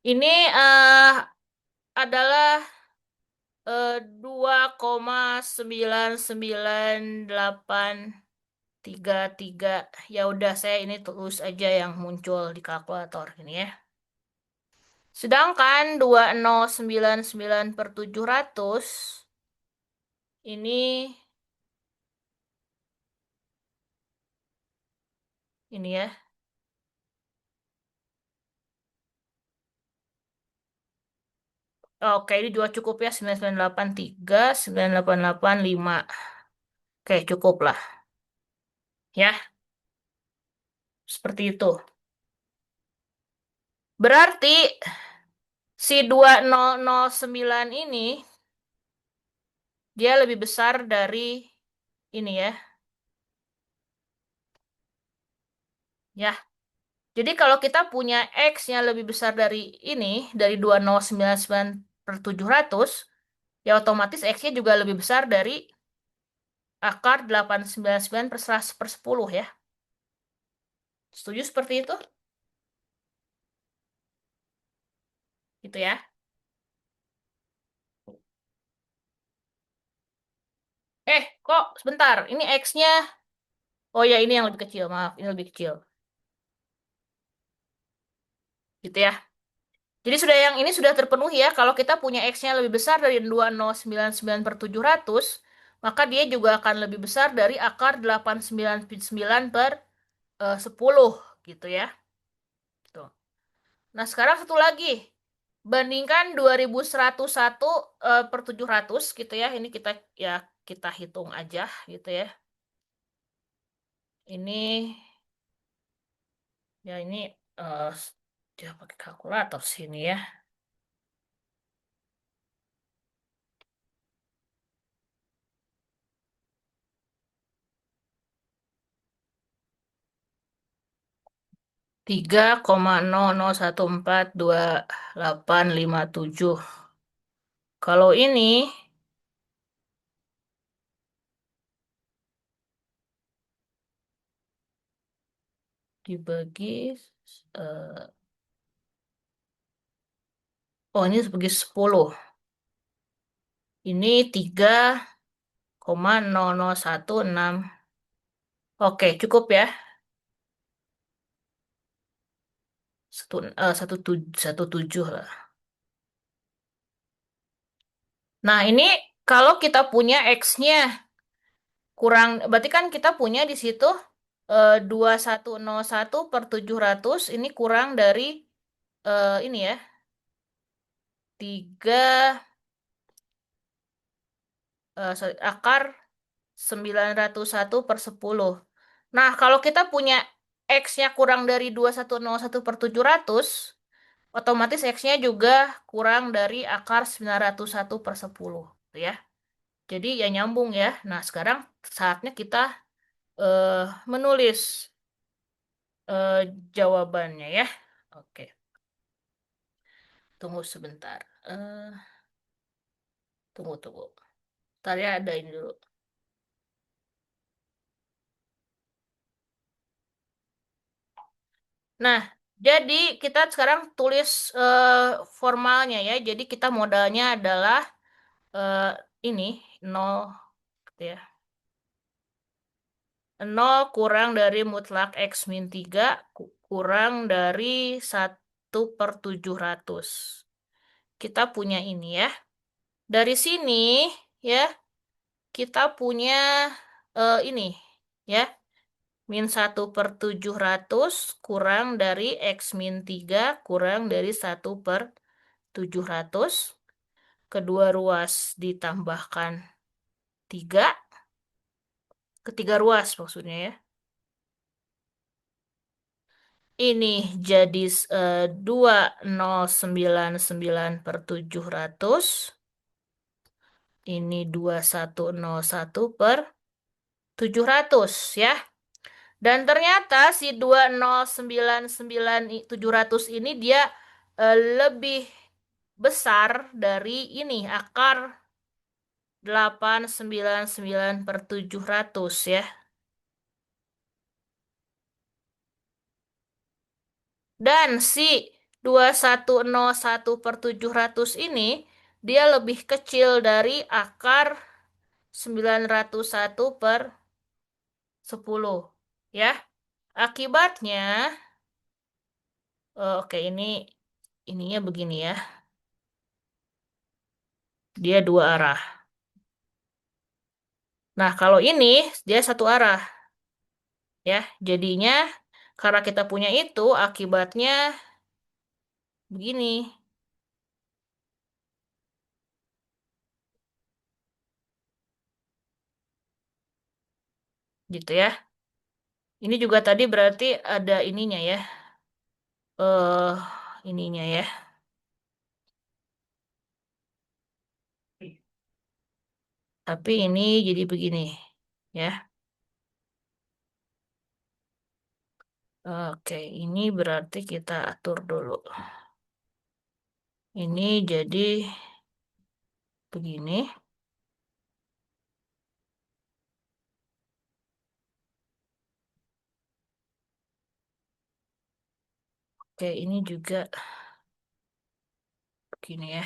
Ini adalah 2,9983. Ya udah saya ini tulis aja yang muncul di kalkulator ini ya. Sedangkan 2099 per 700 ini ya. Oke, ini juga cukup ya 9983 9885. Oke, cukup lah. Ya, seperti itu. Berarti si 2009 ini dia lebih besar dari ini ya. Ya. Jadi kalau kita punya X-nya lebih besar dari ini, dari 2099 per 700, ya otomatis X-nya juga lebih besar dari akar 899 per 100 per 10 ya. Setuju seperti itu? Gitu ya. Kok sebentar. Ini X-nya. Oh ya, ini yang lebih kecil. Maaf, ini lebih kecil. Gitu ya. Jadi yang ini sudah terpenuhi ya. Kalau kita punya X-nya lebih besar dari 2099/700, maka dia juga akan lebih besar dari akar 899/10, gitu ya. Tuh. Nah, sekarang satu lagi. Bandingkan 2101 per 700 gitu ya. Ini kita hitung aja gitu ya. Ini ini eh dia pakai kalkulator sini ya. 3,00142857. Kalau ini dibagi eh, ini sebagai 10. Ini 3,0016. Oke, cukup ya. Satu tujuh lah. Nah, ini kalau kita punya X-nya kurang, berarti kan kita punya di situ 2101/700 ini kurang dari ini ya, 3 akar 901/10. Nah, kalau kita punya X-nya kurang dari 2101/700, otomatis X-nya juga kurang dari akar 901/10. Gitu ya. Jadi ya nyambung ya. Nah, sekarang saatnya kita eh, menulis eh, jawabannya ya. Oke, tunggu sebentar. Tunggu. Ntar ya, ada ini dulu. Nah, jadi kita sekarang tulis formalnya ya. Jadi kita modalnya adalah eh, ini 0 gitu ya. 0 kurang dari mutlak X min 3 kurang dari 1/700. Kita punya ini ya. Dari sini ya, kita punya ini ya. Min 1/700 kurang dari X min 3 kurang dari 1/700. Kedua ruas ditambahkan 3. Ketiga ruas maksudnya ya. Ini jadi 2099/700. Ini 2101/700 ya. Dan ternyata si 2099/700 ini dia lebih besar dari ini akar 899/700 ya. Dan si 2101/700 ini dia lebih kecil dari akar 901/10 ya. Akibatnya oke, ininya begini ya. Dia dua arah. Nah, kalau ini dia satu arah ya. Jadinya karena kita punya itu akibatnya begini gitu ya. Ini juga tadi berarti ada ininya ya. Eh ininya ya. Tapi ini jadi begini ya. Oke, ini berarti kita atur dulu. Ini jadi begini. Oke, ini juga gini ya.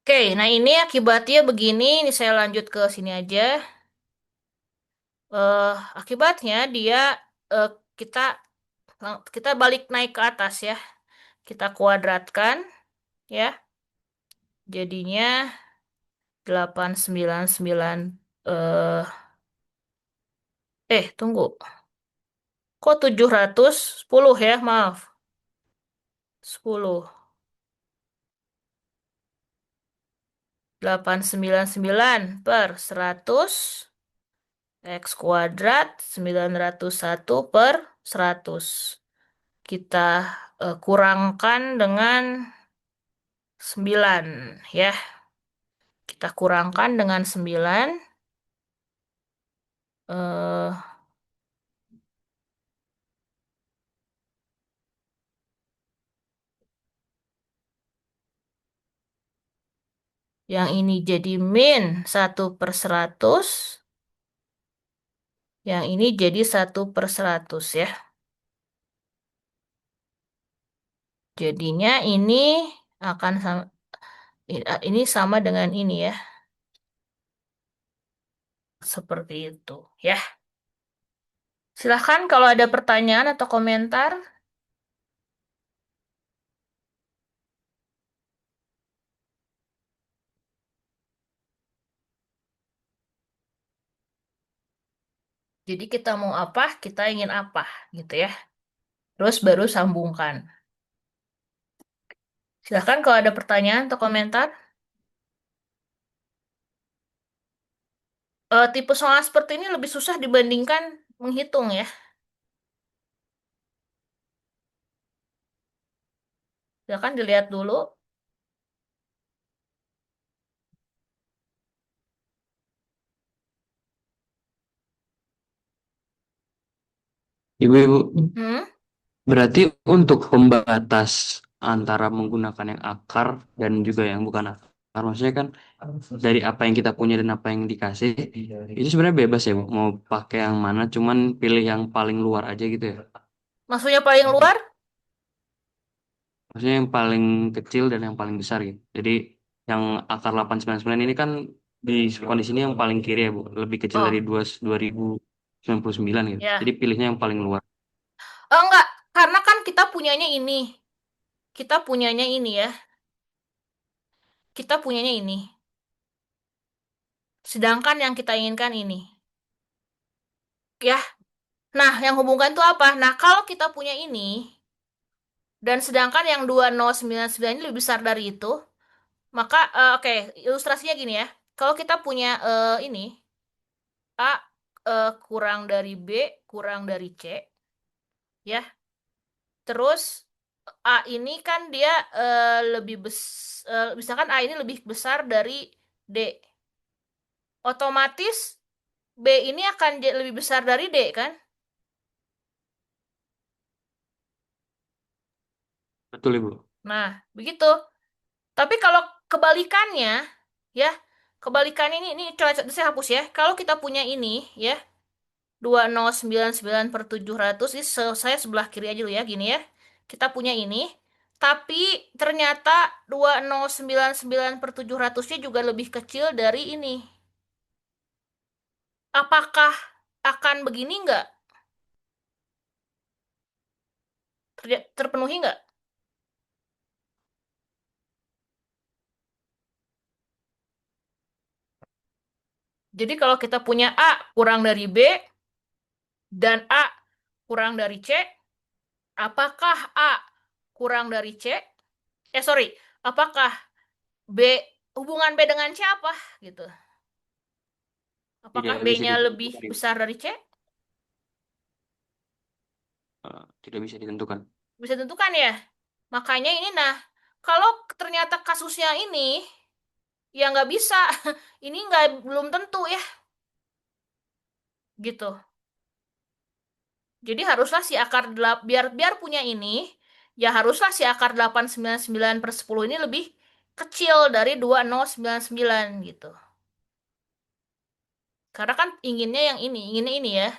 Oke, nah ini akibatnya begini. Ini saya lanjut ke sini aja. eh Akibatnya dia eh, kita kita balik naik ke atas ya. Kita kuadratkan ya. Jadinya 899 eh tunggu. Kok 710 ya? Maaf. 10. 899 per 100 X kuadrat 901 per 100. Kita kurangkan dengan 9 ya. Kita kurangkan dengan 9. eh yang ini jadi min 1/100. Yang ini jadi 1/100 ya. Jadinya ini akan sama, ini sama dengan ini ya. Seperti itu ya. Silahkan kalau ada pertanyaan atau komentar. Jadi kita mau apa, kita ingin apa gitu ya. Terus baru sambungkan. Silahkan kalau ada pertanyaan atau komentar. Tipe soal seperti ini lebih susah dibandingkan menghitung ya. Silahkan dilihat dulu. Ibu-ibu, Hmm? berarti untuk pembatas antara menggunakan yang akar dan juga yang bukan akar, maksudnya kan dari apa yang kita punya dan apa yang dikasih, itu sebenarnya bebas ya, Bu. Mau pakai yang mana, cuman pilih yang paling luar aja gitu ya. Maksudnya paling luar? Maksudnya yang paling kecil dan yang paling besar gitu. Jadi yang akar 899 ini kan di kondisi ini yang paling kiri ya, Bu. Lebih kecil dari Oh, 2099 gitu. Jadi ya. pilihnya yang paling luar. Enggak, karena kan kita punyanya ini. Kita punyanya ini ya. Kita punyanya ini. Sedangkan yang kita inginkan ini. Ya. Nah, yang hubungkan itu apa? Nah, kalau kita punya ini, dan sedangkan yang 2099 ini lebih besar dari itu, maka, oke, ilustrasinya gini ya. Kalau kita punya ini, A kurang dari B kurang dari C, ya. Terus A ini kan dia misalkan A ini lebih besar dari D. Otomatis B ini akan lebih besar dari D kan? Betul, Ibu. Nah, begitu. Tapi kalau kebalikannya, ya, kebalikannya ini coba saya hapus ya. Kalau kita punya ini, ya, 2099/700, ini saya sebelah kiri aja dulu ya, gini ya. Kita punya ini, tapi ternyata 2099/700-nya juga lebih kecil dari ini. Apakah akan begini nggak? Terpenuhi nggak? Jadi kalau kita punya A kurang dari B dan A kurang dari C, apakah A kurang dari C? Sorry, apakah B hubungan B dengan C apa gitu? Apakah Tidak bisa B-nya lebih ditentukan, Ibu. besar dari C? Tidak bisa ditentukan. Bisa tentukan ya. Makanya ini nah, kalau ternyata kasusnya ini ya nggak bisa, ini nggak belum tentu ya, gitu. Jadi haruslah si akar biar biar punya ini, ya haruslah si akar 899/10 ini lebih kecil dari 2099 gitu. Karena kan inginnya ini ya,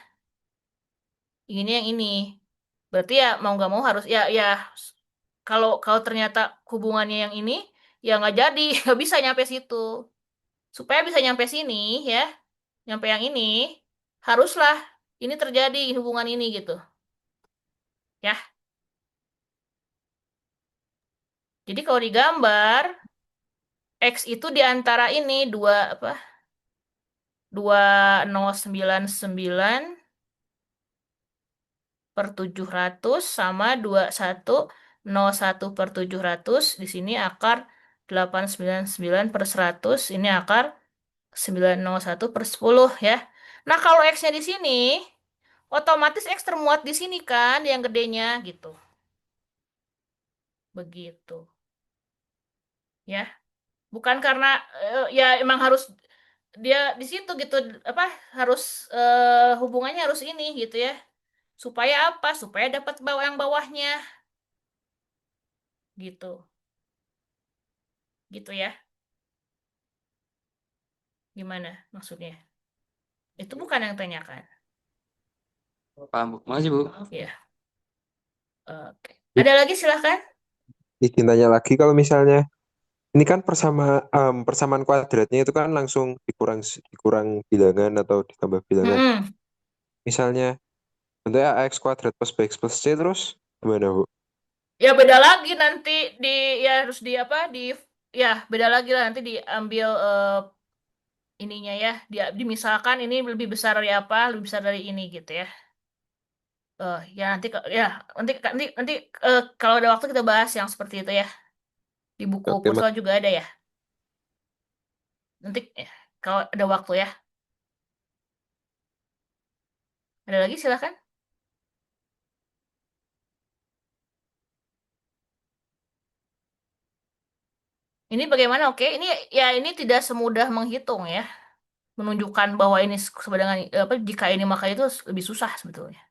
inginnya yang ini. Berarti ya mau nggak mau harus ya kalau kalau ternyata hubungannya yang ini ya nggak jadi, nggak bisa nyampe situ. Supaya bisa nyampe sini ya, nyampe yang ini haruslah ini terjadi hubungan ini gitu. Ya. Jadi kalau digambar X itu di antara ini dua apa? 2099 per 700 sama 2101 per 700. Di sini akar 899 per 100. Ini akar 901 per 10 ya. Nah, kalau X-nya di sini, otomatis X termuat di sini kan, yang gedenya gitu. Begitu. Ya. Bukan karena ya emang harus dia di situ gitu apa harus hubungannya harus ini gitu ya. Supaya apa? Supaya dapat bawah yang bawahnya gitu. Gitu ya. Gimana maksudnya? Itu bukan yang tanyakan. Paham, Bu. Makasih, Bu. Ya. Oke. Ada lagi silahkan. Izin tanya lagi kalau misalnya ini kan persamaan kuadratnya itu kan langsung dikurang bilangan atau ditambah bilangan. Mm-mm. Misalnya bentuknya ax kuadrat plus bx plus c terus gimana, Bu? Ya beda lagi nanti di ya harus di apa di ya beda lagi lah nanti diambil ininya ya dia dimisalkan ini lebih besar dari apa lebih besar dari ini gitu ya. Ya nanti ya nanti kalau ada waktu kita bahas yang seperti itu ya di buku Oke, Kursal juga ada ya nanti kalau ada waktu ya ada lagi silakan. Ini bagaimana? Oke, ini ya ini tidak semudah menghitung ya, menunjukkan bahwa ini sebenarnya apa jika ini maka itu lebih susah sebetulnya.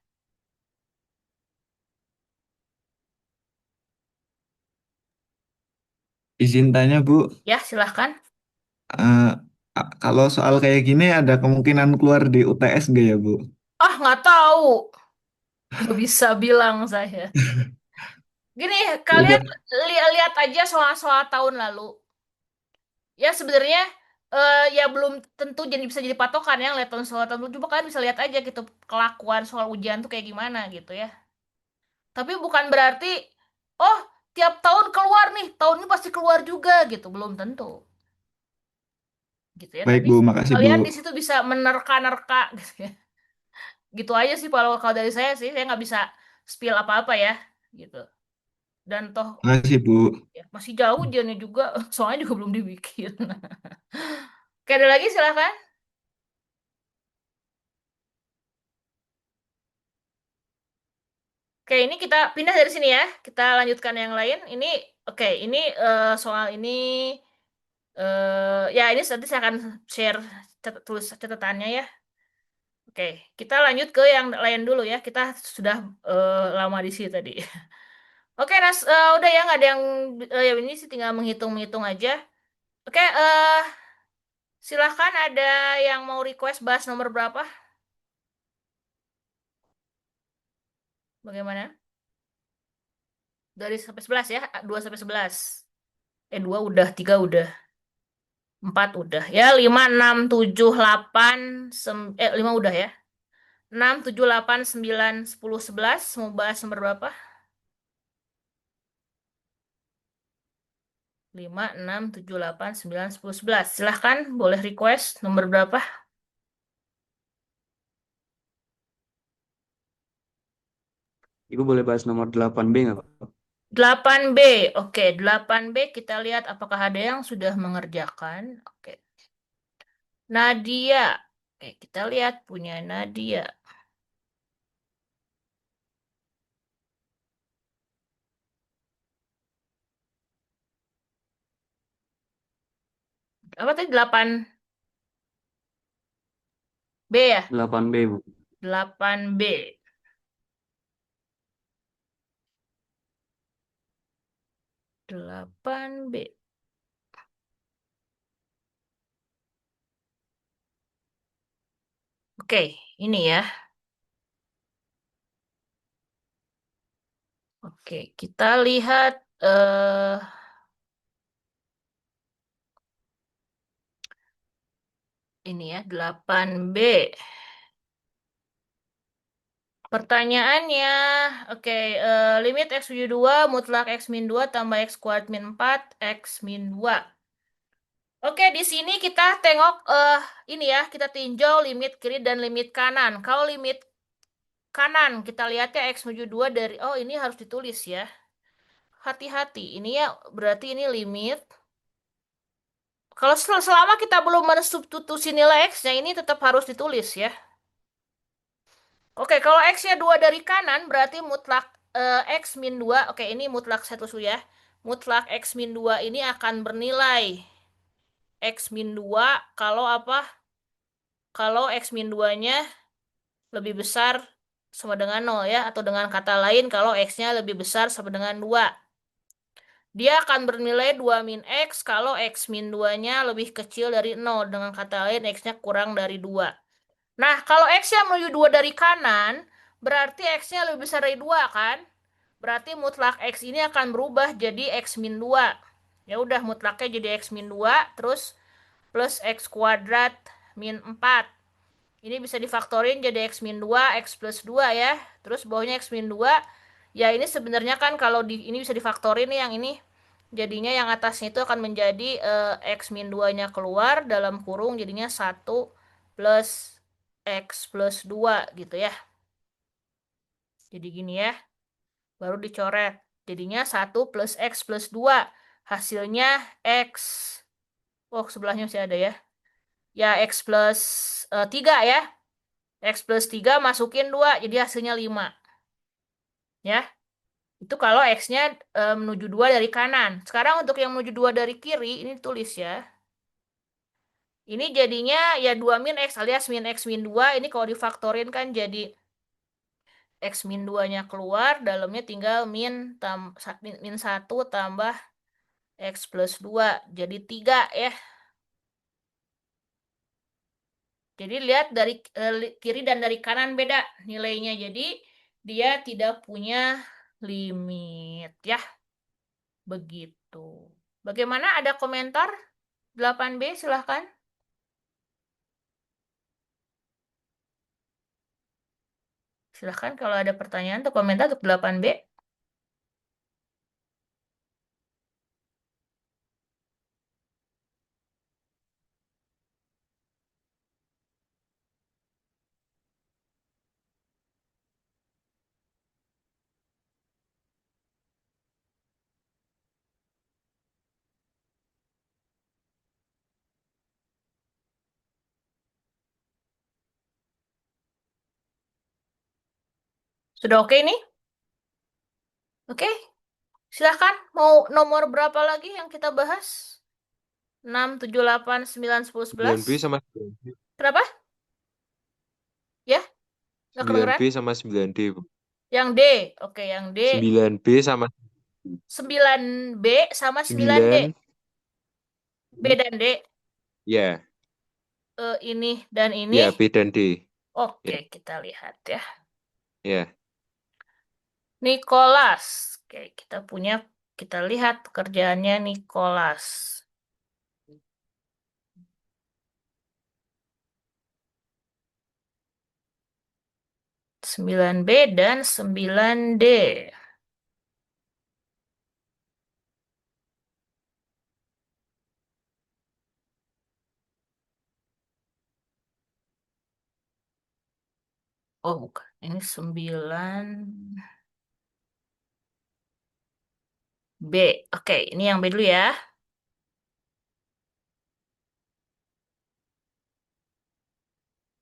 Izin tanya Bu, Ya silahkan. eh, kalau soal kayak gini ada kemungkinan keluar di UTS nggak ya Bu? Ah nggak tahu, nggak bisa bilang saya. Gini, kalian Udah, lihat aja soal-soal tahun lalu. Ya sebenarnya ya belum tentu jadi bisa jadi patokan ya lihat soal tahun lalu. Coba kalian bisa lihat aja gitu kelakuan soal ujian tuh kayak gimana gitu ya. Tapi bukan berarti oh tiap tahun keluar nih, tahun ini pasti keluar juga gitu. Belum tentu. Gitu ya. baik Tapi Bu, makasih Bu. kalian di situ bisa menerka-nerka gitu ya. Gitu aja sih kalau kalau dari saya nggak bisa spill apa-apa ya gitu. Dan toh Makasih Bu. ya, masih jauh ujiannya juga, soalnya juga belum dibikin. Oke, ada lagi silakan. Oke, ini kita pindah dari sini ya. Kita lanjutkan yang lain. Ini oke, ini soal ini ya ini nanti saya akan share tulis catatannya ya. Oke, kita lanjut ke yang lain dulu ya. Kita sudah lama di sini tadi. Oke, Nas, udah ya nggak ada yang ya ini sih tinggal menghitung-menghitung aja. Oke, silahkan ada yang mau request bahas nomor berapa? Bagaimana? Dari sampai 11 ya, 2 sampai 11. 2 udah, 3 udah, 4 udah. Ya, 5, 6, 7, 8, 5 udah ya. 6, 7, 8, 9, 10, 11. Mau bahas nomor berapa? 5, 6, 7, 8, 9, 10, 11. Silahkan, boleh request nomor berapa? Ibu boleh bahas nomor 8B nggak, Pak? 8B. Oke, 8B kita lihat apakah ada yang sudah mengerjakan. Oke. Nadia. Oke, kita lihat punya Nadia. Apa tadi 8B ya? 8B, Bu. 8B. 8B. Oke, ini ya. Oke, kita lihat ini ya, 8B. Pertanyaannya, oke, limit X tujuh dua mutlak X min 2 tambah X kuadrat min 4 X min 2. Oke, di sini kita tengok ini ya, kita tinjau limit kiri dan limit kanan. Kalau limit kanan, kita lihatnya X menuju 2 dari, oh ini harus ditulis ya. Hati-hati, ini ya berarti ini limit. Kalau selama kita belum mensubstitusi nilai X-nya, ini tetap harus ditulis ya. Oke, kalau X-nya 2 dari kanan, berarti mutlak X min 2. Oke, ini mutlak satu ya. Mutlak X min 2 ini akan bernilai X min 2 kalau apa? Kalau X min 2-nya lebih besar sama dengan 0 ya. Atau dengan kata lain, kalau X-nya lebih besar sama dengan 2. Dia akan bernilai 2 min X kalau X min 2-nya lebih kecil dari 0. Dengan kata lain, X-nya kurang dari 2. Nah, kalau X-nya menuju 2 dari kanan, berarti X-nya lebih besar dari 2 kan? Berarti mutlak X ini akan berubah jadi X min 2. Ya udah, mutlaknya jadi X min 2, terus plus X kuadrat min 4. Ini bisa difaktorin jadi X min 2, X plus 2 ya. Terus bawahnya X min 2. Ya ini sebenarnya kan kalau ini bisa difaktorin nih yang ini. Jadinya yang atasnya itu akan menjadi X min 2-nya keluar dalam kurung jadinya 1 plus X plus 2 gitu ya. Jadi gini ya. Baru dicoret. Jadinya 1 plus X plus 2. Hasilnya X. Oh, sebelahnya masih ada ya. Ya, X plus 3 ya. X plus 3 masukin 2, jadi hasilnya 5. Ya, itu kalau X-nya menuju 2 dari kanan. Sekarang untuk yang menuju 2 dari kiri, ini tulis ya. Ini jadinya ya 2 min X alias min X min 2. Ini kalau difaktorin kan jadi X min 2-nya keluar, dalamnya tinggal min 1 tambah X plus 2. Jadi 3 ya. Jadi lihat dari kiri dan dari kanan beda nilainya. Jadi dia tidak punya limit ya. Begitu. Bagaimana, ada komentar? 8B silahkan. Silahkan kalau ada pertanyaan atau komentar untuk 8B. Sudah oke ini? Oke. Silahkan. Mau nomor berapa lagi yang kita bahas? 6, 7, 8, 9, 10, 11. 9B sama 9D. Kenapa? Ya? Nggak kedengeran? 9B sama 9D, Bu. Yang D. Oke, yang D. 9B sama 9B sama 9D. 9, B dan D. ya, Ini dan ini. ya, B dan D. Oke, Ya, kita lihat ya. ya. Nicholas. Oke, kita lihat pekerjaannya Nicholas. 9B dan 9D. Oh, bukan. Ini 9B. Oke, ini yang B dulu ya.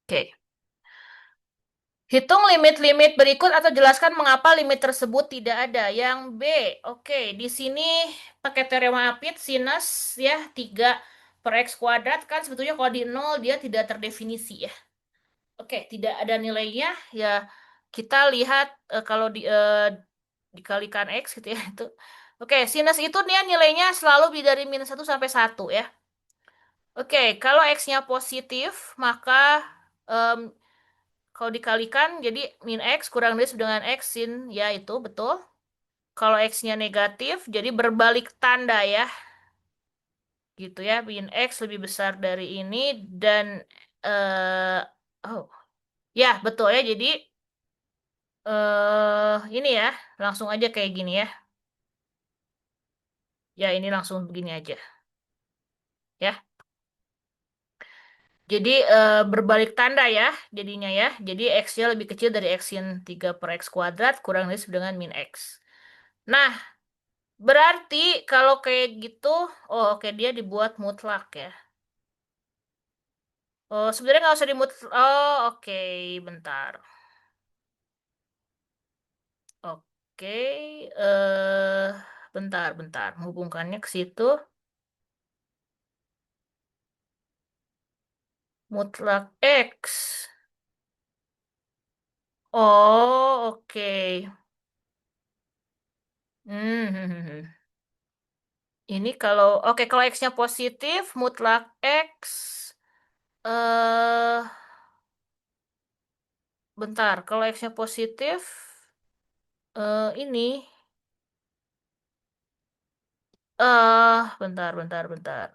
Oke. Hitung limit-limit berikut atau jelaskan mengapa limit tersebut tidak ada. Yang B, oke, di sini pakai teorema Apit, sinus ya, 3 per X kuadrat, kan sebetulnya kalau di 0 dia tidak terdefinisi ya. Oke, tidak ada nilainya, ya kita lihat kalau dikalikan X gitu ya, itu. Oke, sinus itu dia nilainya selalu dari minus 1 sampai 1 ya. Oke, kalau X-nya positif, maka Kalau dikalikan jadi min X kurang dari sama dengan X sin. Ya itu betul. Kalau X-nya negatif jadi berbalik tanda ya. Gitu ya. Min X lebih besar dari ini dan oh ya betul ya. Jadi ini ya langsung aja kayak gini ya. Ya ini langsung begini aja. Ya. Jadi berbalik tanda ya jadinya ya. Jadi X-nya lebih kecil dari X sin 3 per X kuadrat kurang dari sama dengan min X. Nah, berarti kalau kayak gitu, oh oke dia dibuat mutlak ya. Oh sebenarnya nggak usah dimut. Oh oke, bentar. Oke, bentar. Menghubungkannya ke situ. Mutlak X. Oh oke. Hmm. Ini kalau X-nya positif, mutlak X. eh Bentar, kalau X-nya positif, ini, bentar.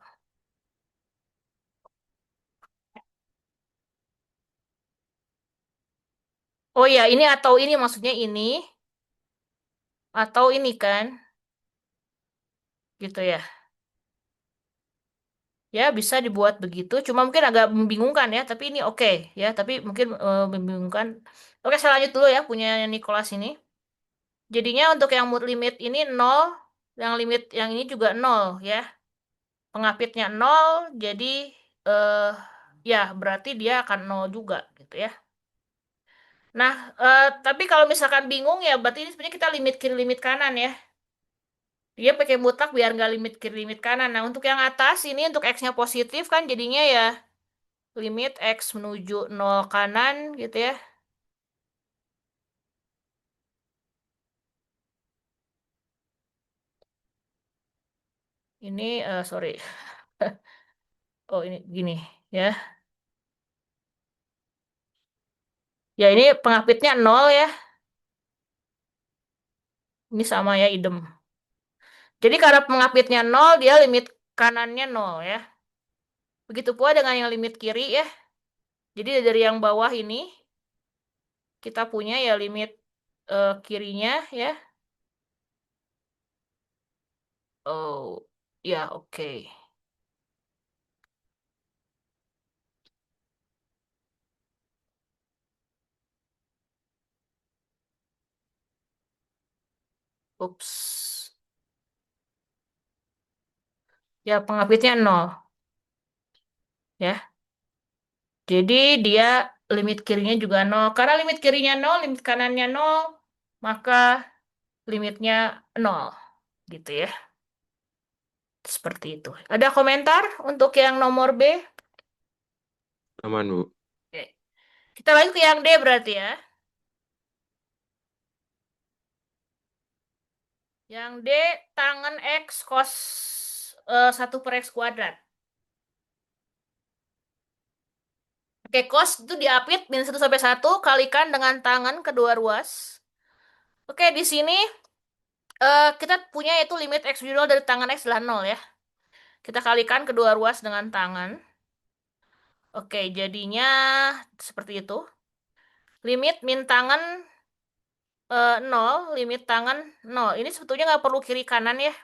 Oh ya, ini atau ini maksudnya ini atau ini kan, gitu ya. Ya bisa dibuat begitu, cuma mungkin agak membingungkan ya. Tapi ini oke ya, tapi mungkin membingungkan. Oke, saya lanjut dulu ya punya Nicholas ini. Jadinya untuk yang mood limit ini nol, yang limit yang ini juga nol ya. Pengapitnya nol, jadi eh ya berarti dia akan nol juga gitu ya. Nah, tapi kalau misalkan bingung ya berarti ini sebenarnya kita limit kiri limit kanan ya. Dia pakai mutlak biar nggak limit kiri limit kanan. Nah, untuk yang atas ini untuk X-nya positif kan jadinya ya limit X menuju nol kanan gitu ya. Ini, sorry. Oh, ini gini ya. Ya, ini pengapitnya nol ya. Ini sama ya, idem. Jadi karena pengapitnya nol, dia limit kanannya nol ya. Begitu pula dengan yang limit kiri ya. Jadi dari yang bawah ini, kita punya ya limit kirinya ya. Oh, ya oke. Ups. Ya, pengapitnya nol ya. Jadi dia limit kirinya juga nol. Karena limit kirinya nol, limit kanannya nol, maka limitnya nol. Gitu ya. Seperti itu. Ada komentar untuk yang nomor B? Aman, Bu. Oke. Kita lanjut ke yang D berarti ya. Yang D, tangan X cos 1 per X kuadrat. Oke, cos itu diapit min 1 sampai 1 kalikan dengan tangan kedua ruas. Oke, di sini kita punya itu limit X nol dari tangan X adalah 0 ya. Kita kalikan kedua ruas dengan tangan. Oke, jadinya seperti itu. Limit min tangan 0, limit tangan 0. Ini sebetulnya nggak perlu kiri kanan ya.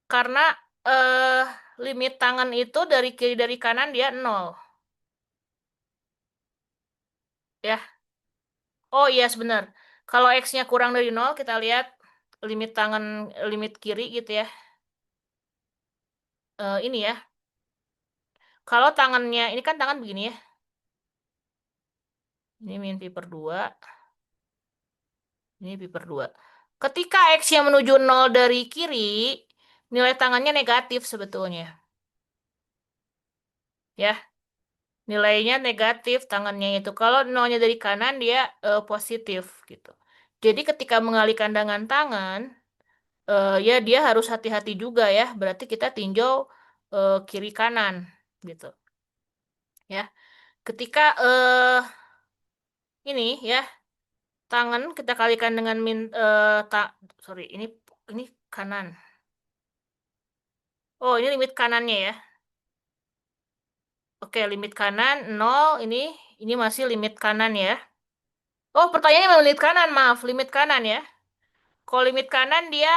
Karena eh, limit tangan itu dari kiri dari kanan dia 0. Ya. Oh iya sebentar. Kalau X-nya kurang dari 0, kita lihat limit tangan, limit kiri gitu ya. Ini ya. Kalau tangannya, ini kan tangan begini ya. Ini min pi per 2. Ini pi per 2. Ketika X-nya menuju 0 dari kiri, nilai tangannya negatif sebetulnya. Ya, nilainya negatif tangannya itu. Kalau nolnya dari kanan, dia positif gitu. Jadi ketika mengalihkan dengan tangan, ya dia harus hati-hati juga ya. Berarti kita tinjau kiri kanan gitu. Ya, ketika ini ya, tangan kita kalikan dengan sorry, ini kanan. Oh, ini limit kanannya ya. Oke, limit kanan 0, ini masih limit kanan ya. Oh, pertanyaannya memang limit kanan, maaf, limit kanan ya. Kalau limit kanan dia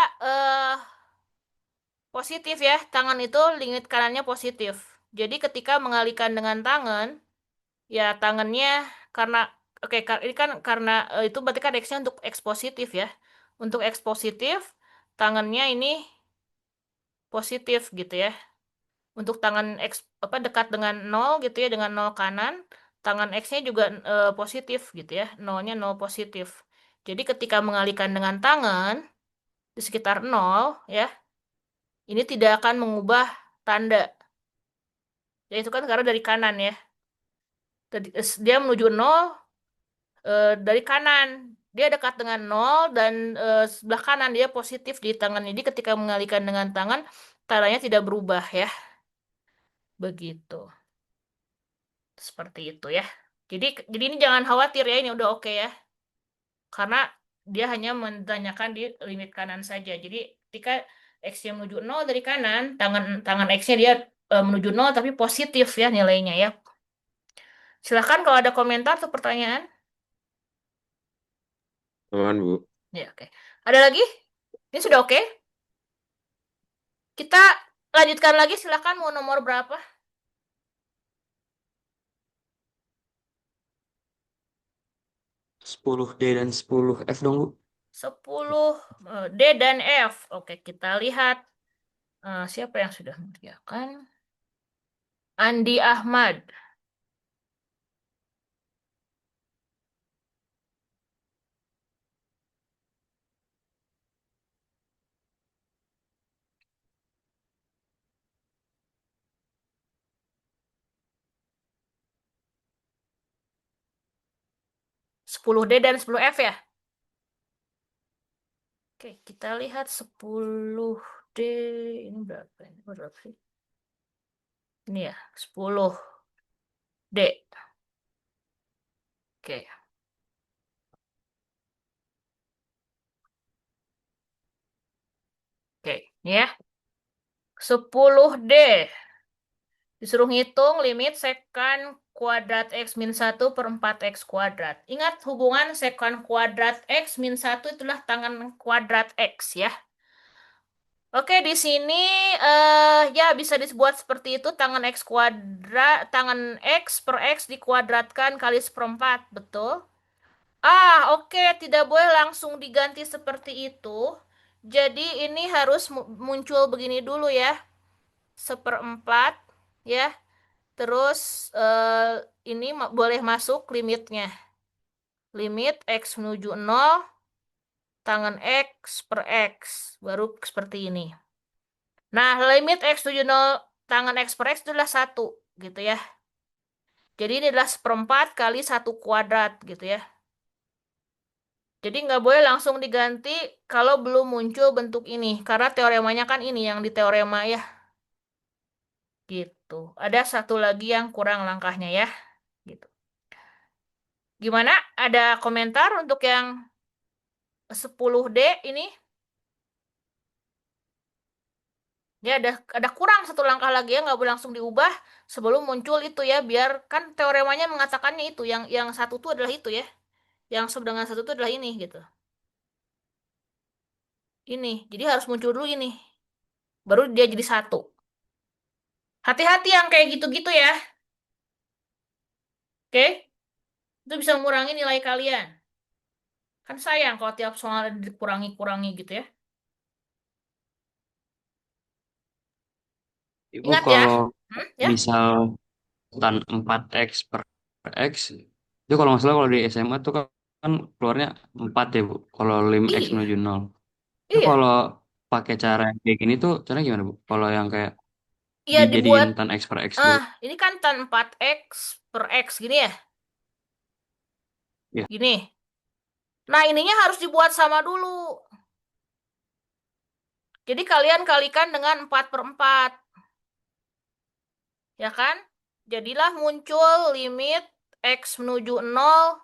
positif ya, tangan itu limit kanannya positif. Jadi ketika mengalihkan dengan tangan, ya tangannya karena oke ini kan karena itu berarti kan X-nya untuk X positif ya. Untuk X positif, tangannya ini positif gitu ya. Untuk tangan X apa dekat dengan 0 gitu ya, dengan 0 kanan, tangan X-nya juga positif gitu ya. 0-nya 0 positif. Jadi ketika mengalihkan dengan tangan di sekitar 0 ya, ini tidak akan mengubah tanda. Ya itu kan karena dari kanan ya. Dia menuju 0 dari kanan. Dia dekat dengan 0 dan sebelah kanan dia positif di tangan. Jadi ketika mengalihkan dengan tangan, tandanya tidak berubah ya. Begitu. Seperti itu ya. Jadi ini jangan khawatir ya, ini udah oke ya. Karena dia hanya menanyakan di limit kanan saja. Jadi ketika X-nya menuju 0 dari kanan, tangan tangan X-nya dia menuju 0 tapi positif ya nilainya ya. Silahkan kalau ada komentar atau pertanyaan. Aman, Bu. Ya, oke. Ada lagi? Ini sudah oke? Kita lanjutkan lagi, silahkan mau nomor berapa? 10D dan 10F dong, Bu. 10 D dan F. Oke, kita lihat siapa yang sudah mengerjakan. Andi Ahmad. Sepuluh D dan 10 F ya. Oke, kita lihat 10 D ini berapa? Ini berapa sih? Ini ya, 10 D. Oke. Oke, ini ya. 10 D. Disuruh ngitung limit sekant kuadrat X min 1 per 4X kuadrat. Ingat hubungan sekant kuadrat X min 1 itulah tangan kuadrat X ya. Oke, di sini ya bisa dibuat seperti itu, tangan X kuadrat, tangan X per X dikuadratkan kali seperempat, betul? Oke, tidak boleh langsung diganti seperti itu. Jadi ini harus muncul begini dulu ya. Seperempat ya. Terus ini boleh masuk limitnya. Limit X menuju 0, tangan X per X. Baru seperti ini. Nah, limit X menuju 0, tangan X per X adalah 1. Gitu ya. Jadi ini adalah seperempat kali 1 kuadrat gitu ya. Jadi nggak boleh langsung diganti kalau belum muncul bentuk ini. Karena teoremanya kan ini yang di teorema ya. Gitu. Ada satu lagi yang kurang langkahnya ya. Gitu. Gimana? Ada komentar untuk yang 10D ini? Ya ada kurang satu langkah lagi ya, nggak boleh langsung diubah sebelum muncul itu ya. Biar kan teoremanya mengatakannya itu. Yang satu itu adalah itu ya. Yang sub dengan satu itu adalah ini gitu. Ini. Jadi harus muncul dulu ini. Baru dia jadi satu. Hati-hati yang kayak gitu-gitu ya. Oke? Itu bisa mengurangi nilai kalian. Kan sayang kalau tiap soal dikurangi-kurangi gitu ya. Ibu Ingat ya. kalau Ya? misal tan 4X per X, itu kalau nggak salah kalau di SMA tuh kan keluarnya 4 ya, Bu. Kalau lim X Iya. menuju 0. Itu Iya. kalau pakai cara yang kayak gini tuh, caranya gimana, Bu? Kalau yang kayak Iya dijadiin dibuat. tan X per X dulu. Ini kan tan 4X per X gini ya. Ya. Gini. Nah ininya harus dibuat sama dulu. Jadi kalian kalikan dengan 4 per 4. Ya kan? Jadilah muncul limit X menuju 0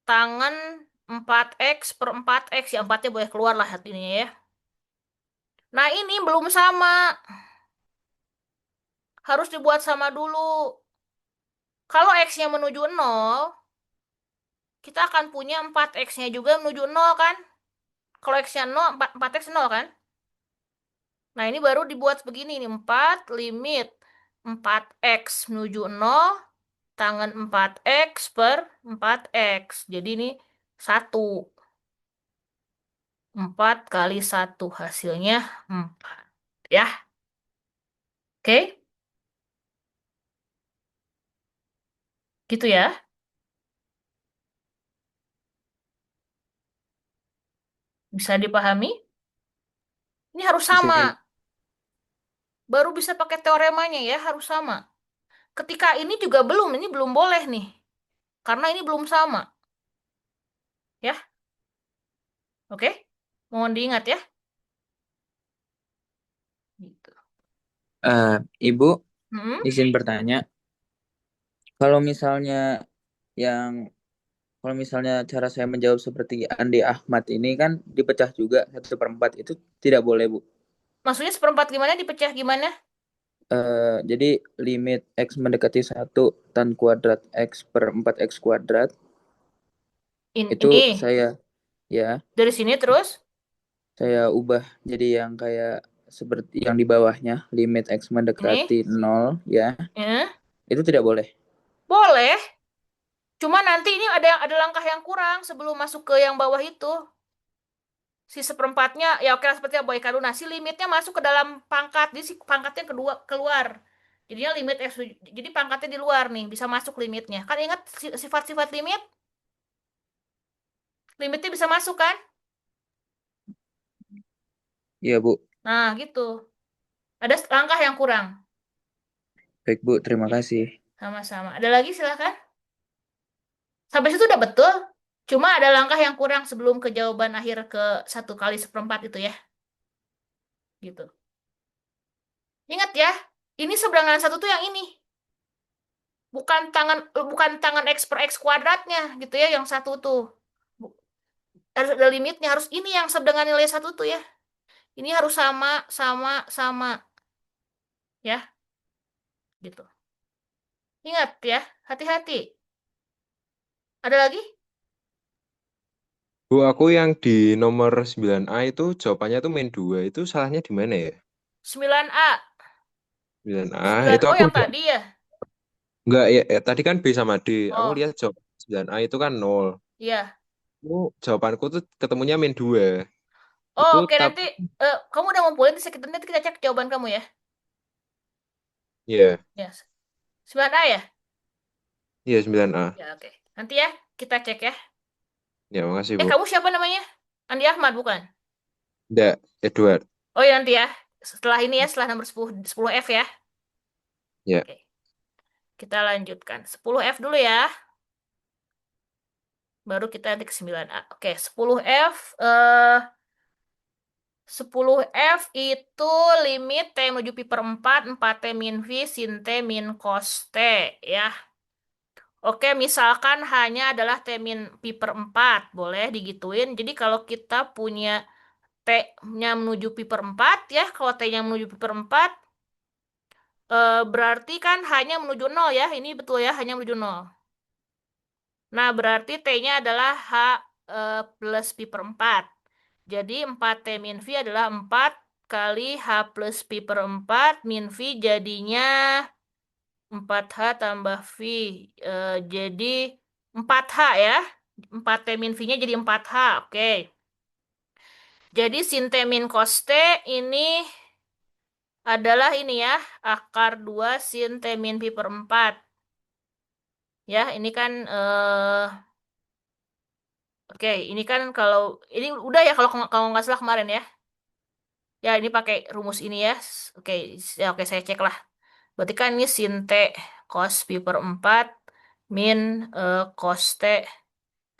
tangen 4x per 4x. Ya 4-nya boleh keluar lah ini ya. Nah ini belum sama. Harus dibuat sama dulu. Kalau x-nya menuju 0, kita akan punya 4x-nya juga menuju 0 kan? Kalau x-nya 0, 4x 0 kan? Nah ini baru dibuat begini nih. 4 limit 4x menuju 0 tangen 4x per 4x. Jadi ini 1. 4 kali 1 hasilnya 4. Ya, oke? Gitu ya. Bisa dipahami? Ini harus Bisa. sama. Baru bisa pakai teoremanya ya, harus sama. Ketika ini juga belum, ini belum boleh nih. Karena ini belum sama. Ya, oke? Mohon diingat ya. Gitu. Ibu, Mm-mm. izin bertanya, kalau misalnya yang kalau misalnya cara saya menjawab seperti Andi Ahmad ini kan dipecah juga 1/4 itu tidak boleh, Bu. Maksudnya seperempat gimana, dipecah gimana? Jadi limit X mendekati 1 tan kuadrat X per 4X kuadrat itu Ini, ya dari sini terus? saya ubah jadi yang kayak seperti yang di bawahnya limit X Ini? mendekati 0 ya. Ya. Itu tidak boleh. Boleh. Cuma nanti ini ada langkah yang kurang sebelum masuk ke yang bawah itu. Si seperempatnya, ya oke lah, seperti yang Boy Kaduna. Si limitnya masuk ke dalam pangkat. Jadi si pangkatnya kedua keluar. Jadinya limit X, jadi pangkatnya di luar nih, bisa masuk limitnya. Kan ingat sifat-sifat limit? Limitnya bisa masuk kan? Iya, Bu. Nah, gitu. Ada langkah yang kurang. Baik, Bu. Terima Ya, kasih. sama-sama. Ada lagi silakan. Sampai situ udah betul. Cuma ada langkah yang kurang sebelum ke jawaban akhir ke 1 kali seperempat itu ya. Gitu. Ingat ya, ini seberangan satu tuh yang ini. Bukan tangan X per X kuadratnya gitu ya, yang satu tuh. Bu- ada limitnya, harus ini yang seberangan nilai satu tuh ya. Ini harus sama, sama, sama. Ya, gitu. Ingat ya, hati-hati. Ada lagi? Bu, aku yang di nomor 9A itu jawabannya tuh min 2. Itu salahnya di mana ya? 9A. 9A 9, itu oh aku yang tadi ya? enggak ya, tadi kan B sama D. Aku Oh, lihat jawab 9A itu kan 0. iya. Itu jawabanku tuh ketemunya min 2. Oh, Itu oke, nanti kamu udah ngumpulin, nanti kita cek jawaban kamu ya. ya, Ya, 9A ya? iya 9A. Ya, oke. Nanti ya, kita cek ya. Ya, makasih, Bu. Kamu siapa namanya? Andi Ahmad, bukan? Enggak, Edward. Oh ya, nanti ya. Setelah ini ya, setelah nomor 10F ya. Ya. Oke, kita lanjutkan. 10F dulu ya. Baru kita nanti ke 9A. Oke, 10F. 10F itu limit T menuju pi per 4, 4T min V, sin T min cos T. Ya. Oke, misalkan hanya adalah T min pi per 4. Boleh digituin. Jadi kalau kita punya T-nya menuju pi per 4 ya. Kalau T-nya menuju pi per 4, berarti kan hanya menuju 0 ya. Ini betul ya, hanya menuju 0. Nah, berarti T-nya adalah H plus pi per 4. Jadi 4T min V adalah 4 kali H plus pi per 4 min V jadinya 4H tambah V. Jadi 4H ya. 4T min V-nya jadi 4H. Oke. Jadi sin T min cos T ini adalah ini ya. Akar 2 sin T min pi per 4. Ya, ini kan oke, ini kan kalau ini udah ya, kalau nggak salah kemarin ya. Ya, ini pakai rumus ini ya. Oke, ya, oke, saya cek lah. Berarti kan ini sin T cos pi per 4 min cos T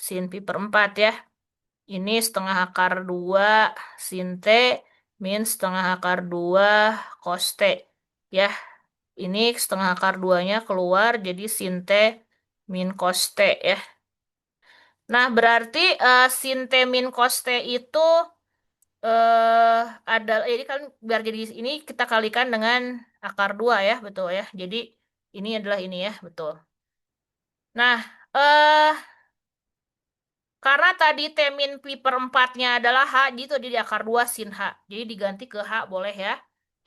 sin pi per 4 ya. Ini setengah akar 2 sin T min setengah akar 2 cos T. Ya, ini setengah akar 2-nya keluar jadi sin T min cos T ya. Nah, berarti sin T min cos T itu ada, jadi kan biar jadi ini kita kalikan dengan akar 2 ya, betul ya. Jadi ini adalah ini ya, betul. Nah, karena tadi T min pi per 4-nya adalah H, jadi itu di akar 2 sin H. Jadi diganti ke H boleh ya.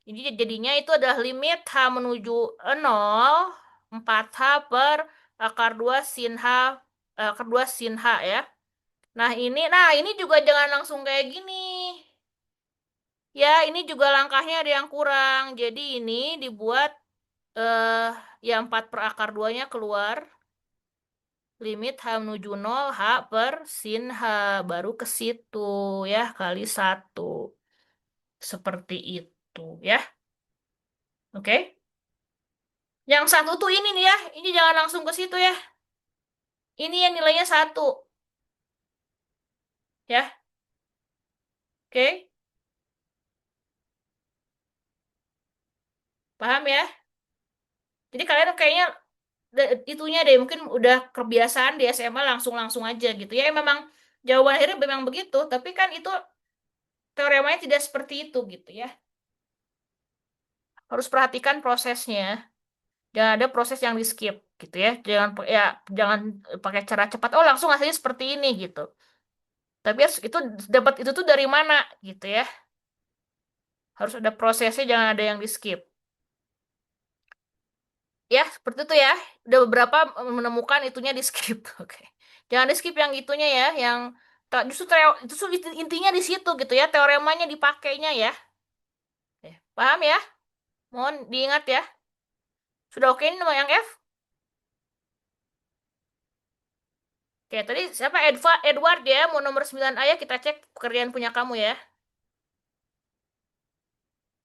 Jadi jadinya itu adalah limit H menuju 0, 4H per akar 2 sin H, akar 2 sin H ya. Nah ini juga jangan langsung kayak gini. Ya, ini juga langkahnya ada yang kurang. Jadi ini dibuat ya 4 per akar 2-nya keluar. Limit H menuju 0, H per sin H. Baru ke situ ya, kali 1. Seperti itu ya. Oke. Yang satu tuh ini nih ya. Ini jangan langsung ke situ ya. Ini yang nilainya 1. Ya, oke. Paham ya? Jadi kalian kayaknya itunya deh mungkin udah kebiasaan di SMA langsung-langsung aja gitu ya. Memang jawaban akhirnya memang begitu, tapi kan itu teoremanya tidak seperti itu gitu ya. Harus perhatikan prosesnya. Jangan ada proses yang di skip gitu ya. Jangan pakai cara cepat. Oh, langsung hasilnya seperti ini gitu. Tapi itu dapat itu tuh dari mana gitu ya. Harus ada prosesnya, jangan ada yang di skip. Ya, seperti itu ya. Udah beberapa menemukan itunya di skip. Oke. Jangan di skip yang itunya ya, yang justru intinya di situ gitu ya, teoremanya dipakainya ya. Oke. Paham ya? Mohon diingat ya. Sudah oke ini nama yang F? Oke, tadi siapa Edward ya, mau nomor 9A ya, kita cek pekerjaan punya kamu ya.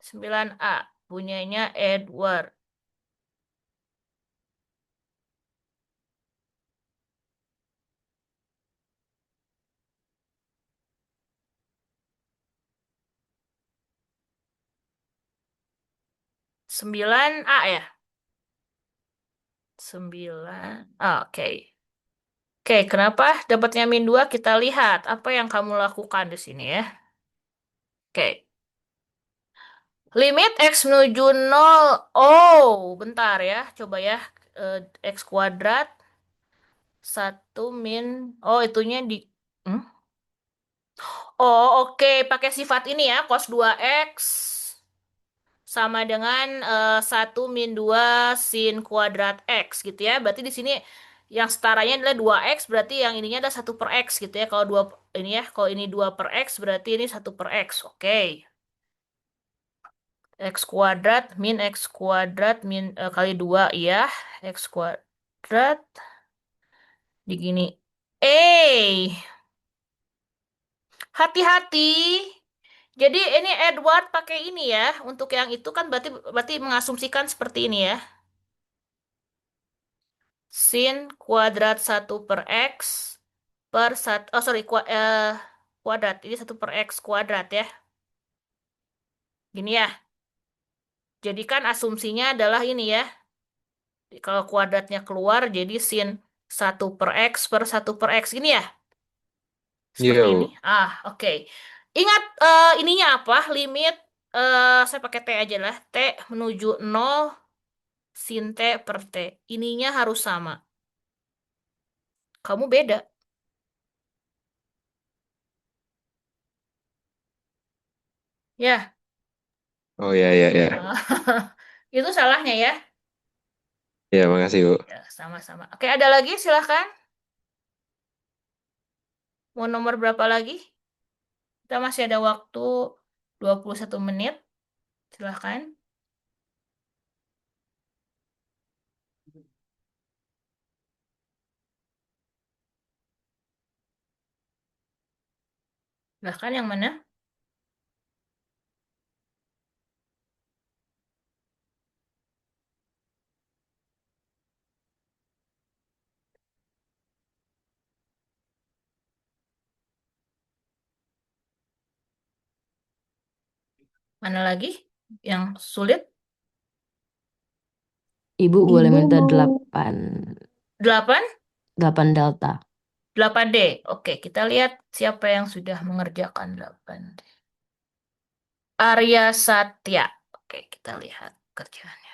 9A, punyanya Edward. Sembilan a ya? 9A, oke. Oke, kenapa dapatnya min 2? Kita lihat apa yang kamu lakukan di sini ya. Oke. Limit X menuju 0. Oh, bentar ya. Coba ya. X kuadrat. 1 min. Oh, itunya di. Hmm? Oh, oke. Pakai sifat ini ya. Cos 2X. Sama dengan 1 min 2 sin kuadrat X gitu ya. Berarti di sini yang setaranya adalah 2X. Berarti yang ininya adalah 1 per X gitu ya. Kalau 2 ini ya. Kalau ini 2 per X. Berarti ini 1 per X. Oke. X kuadrat min X kuadrat kali 2 ya. X kuadrat begini. Hati-hati. Jadi ini Edward pakai ini ya. Untuk yang itu kan berarti berarti mengasumsikan seperti ini ya. Sin kuadrat 1 per X per 1. Oh sorry, kuadrat. Ini 1 per X kuadrat ya. Gini ya. Jadi kan asumsinya adalah ini ya. Kalau kuadratnya keluar jadi sin 1 per X per 1 per X. Gini ya. Iya, Seperti Bu. ini. Oke. Ingat ininya apa? Limit saya pakai T aja lah. T menuju 0 sin T per T. Ininya harus sama. Kamu beda. Ya. Oh ya ya ya. Itu salahnya ya. Ya, makasih, Bu. Ya, sama-sama. Oke, ada lagi silahkan. Mau nomor berapa lagi? Kita masih ada waktu 21 menit. Silahkan. Silahkan yang mana? Mana lagi? Yang sulit? Ibu boleh Ibu minta mau 8 8? 8 delta. 8D. Oke, kita lihat siapa yang sudah mengerjakan 8D. Arya Satya. Oke, kita lihat kerjaannya.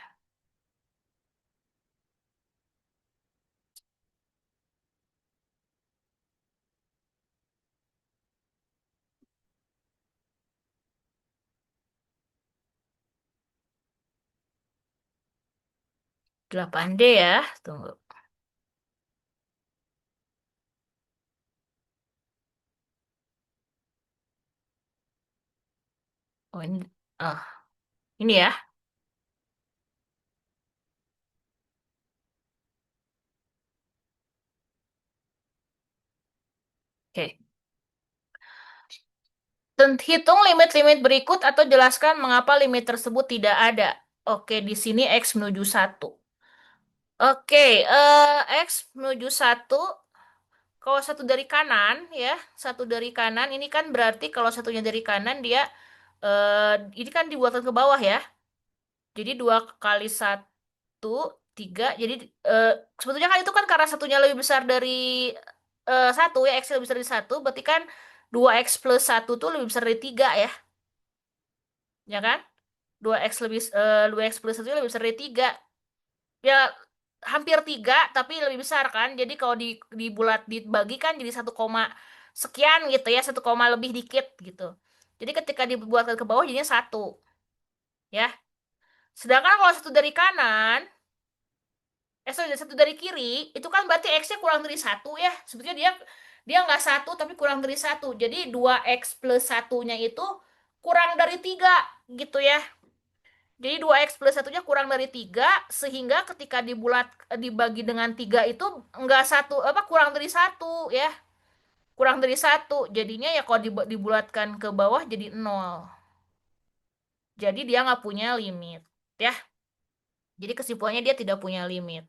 Delapan d ya. Tunggu. Oh, ini. Ah, ini ya. Oke. Hitung limit-limit berikut atau jelaskan mengapa limit tersebut tidak ada. Oke, di sini X menuju 1. Oke, X menuju 1. Kalau satu dari kanan, ya, satu dari kanan, ini kan berarti kalau satunya dari kanan, dia, ini kan dibuatkan ke bawah ya. Jadi 2 kali 1, 3. Jadi, eh, sebetulnya kan itu kan karena satunya lebih besar dari 1, ya, X lebih besar dari 1, berarti kan 2X plus 1 tuh lebih besar dari 3 ya. Ya kan? 2X plus 1 lebih besar dari 3. Ya, hampir 3 tapi lebih besar kan. Jadi kalau dibulat dibagi kan jadi 1, sekian gitu ya, 1, lebih dikit gitu. Jadi ketika dibuatkan ke bawah jadinya 1 ya. Sedangkan kalau satu dari kanan, sorry, satu dari kiri, itu kan berarti X-nya kurang dari 1 ya. Sebetulnya dia dia nggak 1 tapi kurang dari 1. Jadi 2X plus satunya itu kurang dari 3 gitu ya. Jadi 2X plus satunya kurang dari 3, sehingga ketika dibagi dengan 3 itu enggak satu, apa, kurang dari 1 ya. Kurang dari 1. Jadinya ya kalau dibulatkan ke bawah jadi 0. Jadi dia nggak punya limit ya. Jadi kesimpulannya dia tidak punya limit.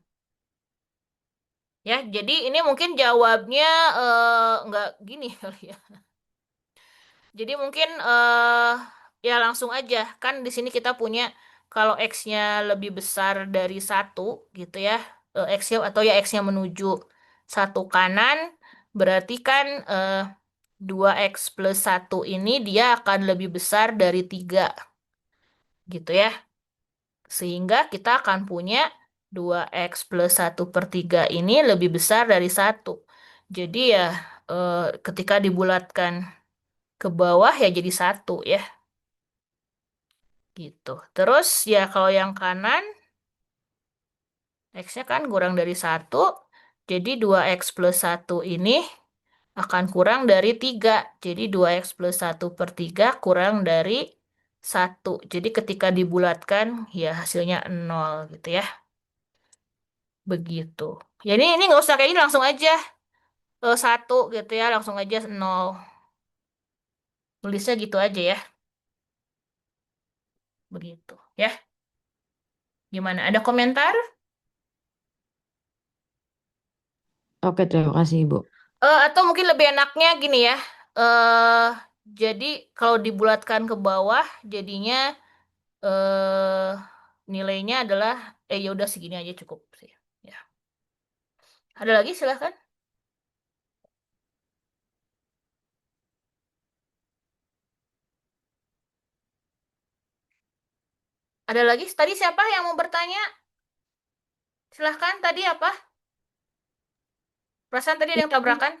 Ya, jadi ini mungkin jawabnya nggak gini kali ya. Jadi mungkin ya langsung aja. Kan di sini kita punya kalau X-nya lebih besar dari 1 gitu ya. X-nya atau ya X-nya menuju 1 kanan. Berarti kan 2X plus 1 ini dia akan lebih besar dari 3 gitu ya. Sehingga kita akan punya 2X plus 1/3 ini lebih besar dari 1. Jadi ya ketika dibulatkan ke bawah ya jadi 1 ya. Gitu. Terus ya kalau yang kanan, X-nya kan kurang dari 1. Jadi 2X plus 1 ini akan kurang dari 3. Jadi 2X plus 1/3 kurang dari 1. Jadi ketika dibulatkan ya hasilnya 0 gitu ya. Begitu. Ya ini nggak usah kayak ini, langsung aja 1 gitu ya. Langsung aja 0. Tulisnya gitu aja ya. Begitu ya. Gimana? Ada komentar? Oke, terima kasih, Ibu. Atau mungkin lebih enaknya gini ya. eh jadi kalau dibulatkan ke bawah, jadinya eh nilainya adalah ya udah segini aja cukup sih. Ya. Ada lagi silahkan. Ada lagi? Tadi siapa yang mau bertanya? Silahkan. Tadi apa? Perasaan tadi ada yang tabrakan?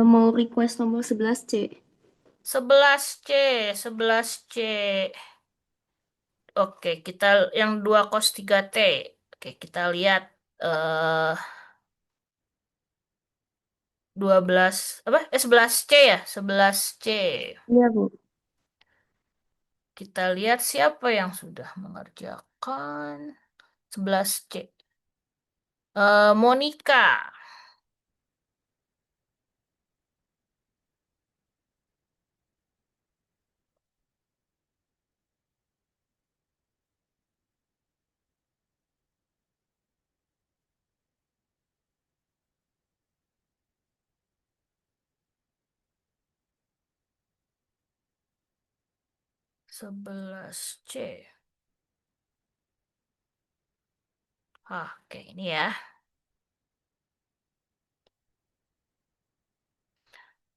Mau request nomor 11C. 11C, 11C. Oke, kita yang 2 cos 3T. Oke, kita lihat eh 12 apa? 11C ya? 11C. Iya, Bu. Kita lihat siapa yang sudah mengerjakan 11C. Monica. 11C. Oke, ini ya.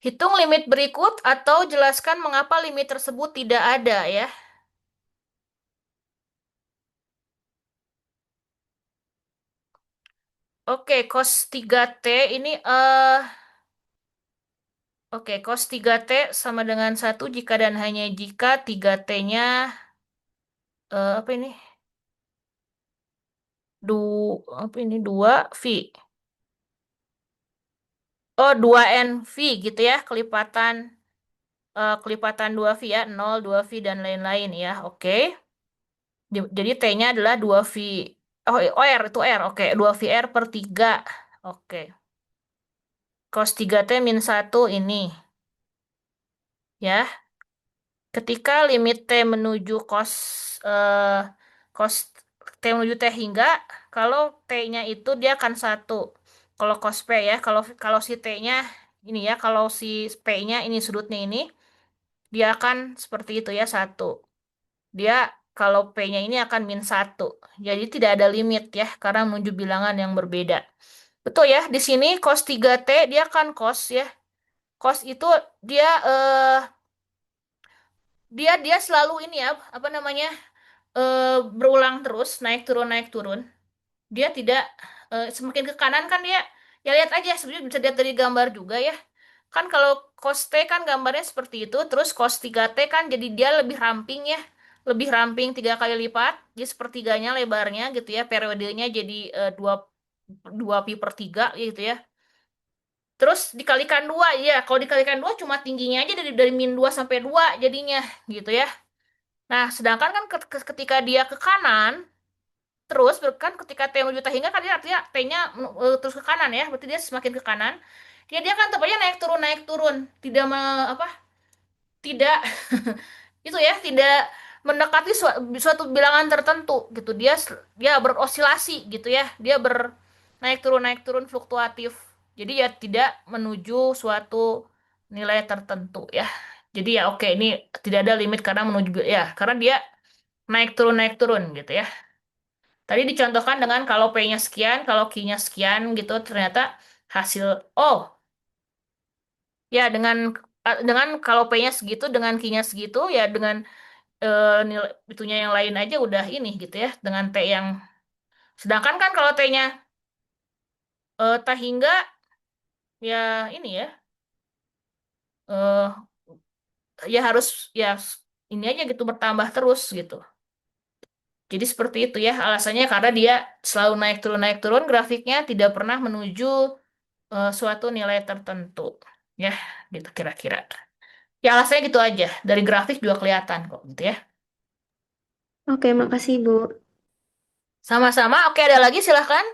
Hitung limit berikut atau jelaskan mengapa limit tersebut tidak ada ya. Oke, cos 3T ini oke, cos 3T sama dengan 1 jika dan hanya jika 3T-nya apa ini? Apa ini 2V. Oh, 2NV gitu ya, kelipatan 2V ya, 0, 2V dan lain-lain ya. Oke. Jadi T-nya adalah 2V. Oh, R itu R. Oke, 2VR per 3. Oke. Cos 3T min 1 ini. Ya. Ketika limit T menuju eh, cos T menuju T hingga, kalau T-nya itu dia akan 1. Kalau cos P ya, kalau kalau si T-nya ini ya, kalau si P-nya ini sudutnya ini, dia akan seperti itu ya, 1. Dia kalau P-nya ini akan min 1. Jadi tidak ada limit ya, karena menuju bilangan yang berbeda. Betul ya, di sini cos 3T dia kan cos ya. Cos itu dia dia selalu ini ya, apa namanya? Berulang terus, naik turun naik turun. Dia tidak semakin ke kanan kan dia ya lihat aja sebenarnya bisa lihat dari gambar juga ya. Kan kalau cos T kan gambarnya seperti itu, terus cos 3T kan jadi dia lebih ramping ya. Lebih ramping 3 kali lipat, jadi sepertiganya lebarnya gitu ya, periodenya jadi 2 pi per 3 gitu ya. Terus dikalikan 2 ya, kalau dikalikan 2 cuma tingginya aja dari min 2 sampai 2 jadinya gitu ya. Nah, sedangkan kan ketika dia ke kanan, terus kan ketika T menuju hingga kan dia artinya T-nya terus ke kanan ya, berarti dia semakin ke kanan. Dia kan tempatnya naik turun, tidak apa? Tidak itu ya, tidak mendekati suatu bilangan tertentu gitu. Dia berosilasi gitu ya. Dia naik turun fluktuatif. Jadi ya tidak menuju suatu nilai tertentu ya. Jadi ya oke, ini tidak ada limit karena menuju ya, karena dia naik turun gitu ya. Tadi dicontohkan dengan kalau P-nya sekian, kalau Q-nya sekian gitu, ternyata hasil, oh ya dengan kalau P-nya segitu, dengan Q-nya segitu, ya dengan nilai itunya yang lain aja udah ini gitu ya, dengan T yang, sedangkan kan kalau T-nya tak hingga ya ini ya, eh ya harus ya ini aja gitu bertambah terus gitu. Jadi seperti itu ya alasannya karena dia selalu naik turun grafiknya tidak pernah menuju suatu nilai tertentu. Ya, gitu kira-kira. Ya alasannya gitu aja. Dari grafik juga kelihatan kok gitu ya. Oke, makasih Bu. Sama-sama. Oke, ada lagi silahkan.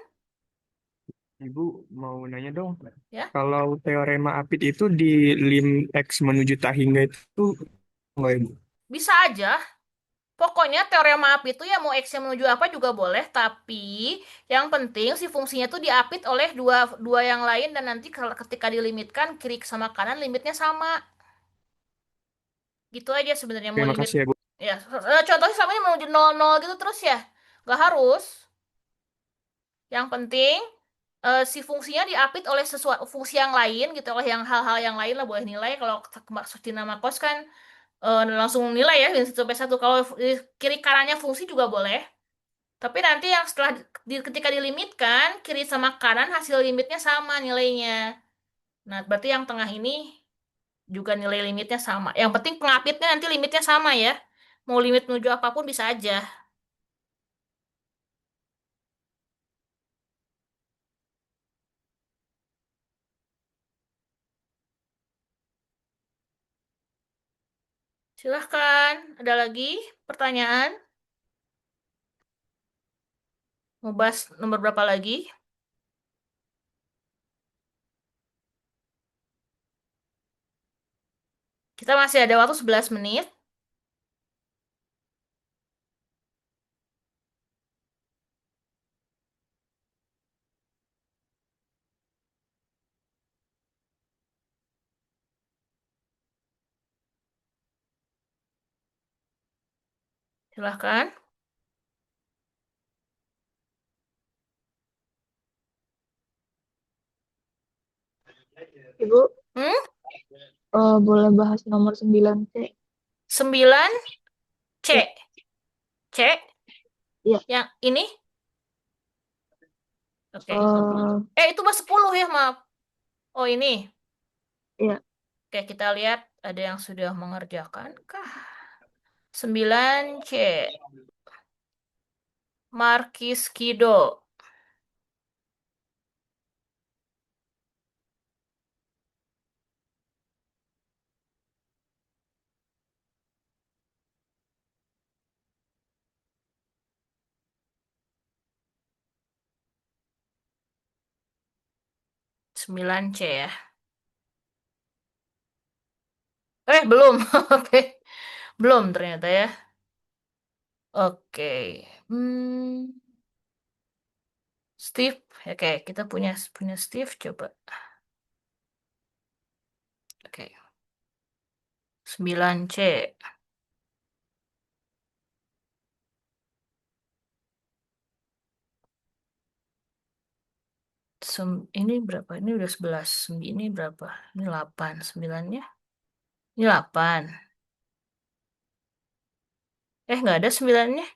Ibu mau nanya dong, Ya, kalau teorema apit itu di lim X menuju Tahingga itu nggak Ibu? bisa aja. Pokoknya teorema apit itu ya mau X-nya menuju apa juga boleh, tapi yang penting si fungsinya tuh diapit oleh dua dua yang lain dan nanti ketika dilimitkan kiri sama kanan limitnya sama. Gitu aja sebenarnya mau Terima limit. kasih ya Bu. Ya, contohnya samanya menuju 0 0 gitu terus ya. Nggak harus. Yang penting si fungsinya diapit oleh sesuatu fungsi yang lain gitu, oleh yang hal-hal yang lain lah boleh nilai. Kalau maksud nama kos kan langsung nilai ya dari 1 sampai 1. Kalau kiri kanannya fungsi juga boleh. Tapi nanti yang setelah ketika dilimitkan kiri sama kanan hasil limitnya sama nilainya. Nah, berarti yang tengah ini juga nilai limitnya sama. Yang penting pengapitnya nanti limitnya sama ya. Mau limit menuju apapun bisa aja. Silahkan, ada lagi pertanyaan? Mau bahas nomor berapa lagi? Kita masih ada waktu 11 menit. Silahkan. Ibu, Hmm? Boleh bahas nomor 9C. 9C. Ya, C. ya. Yang ini? Oke. Itu mah 10 ya, maaf. Oh, ini. Ya. Oke, kita lihat ada yang sudah mengerjakan kah? 9C. Markis Kido. Sembilan C ya. Belum. Oke. Belum ternyata ya. Oke. Hmm, Steve. Oke, kita punya punya Steve coba. Oke. 9C. Ini berapa? Ini udah 11. Ini berapa? Ini 8. 9-nya. Ini 8. Nggak ada 9-nya.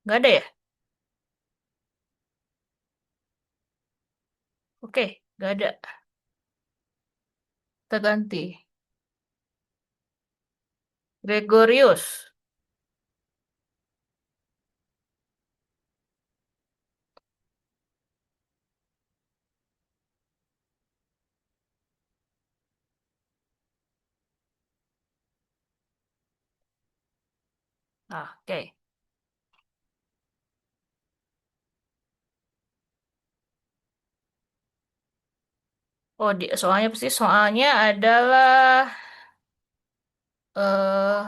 Nggak ada ya? Oke, nggak ada. Kita ganti. Gregorius. Oke. Oh, soalnya adalah eh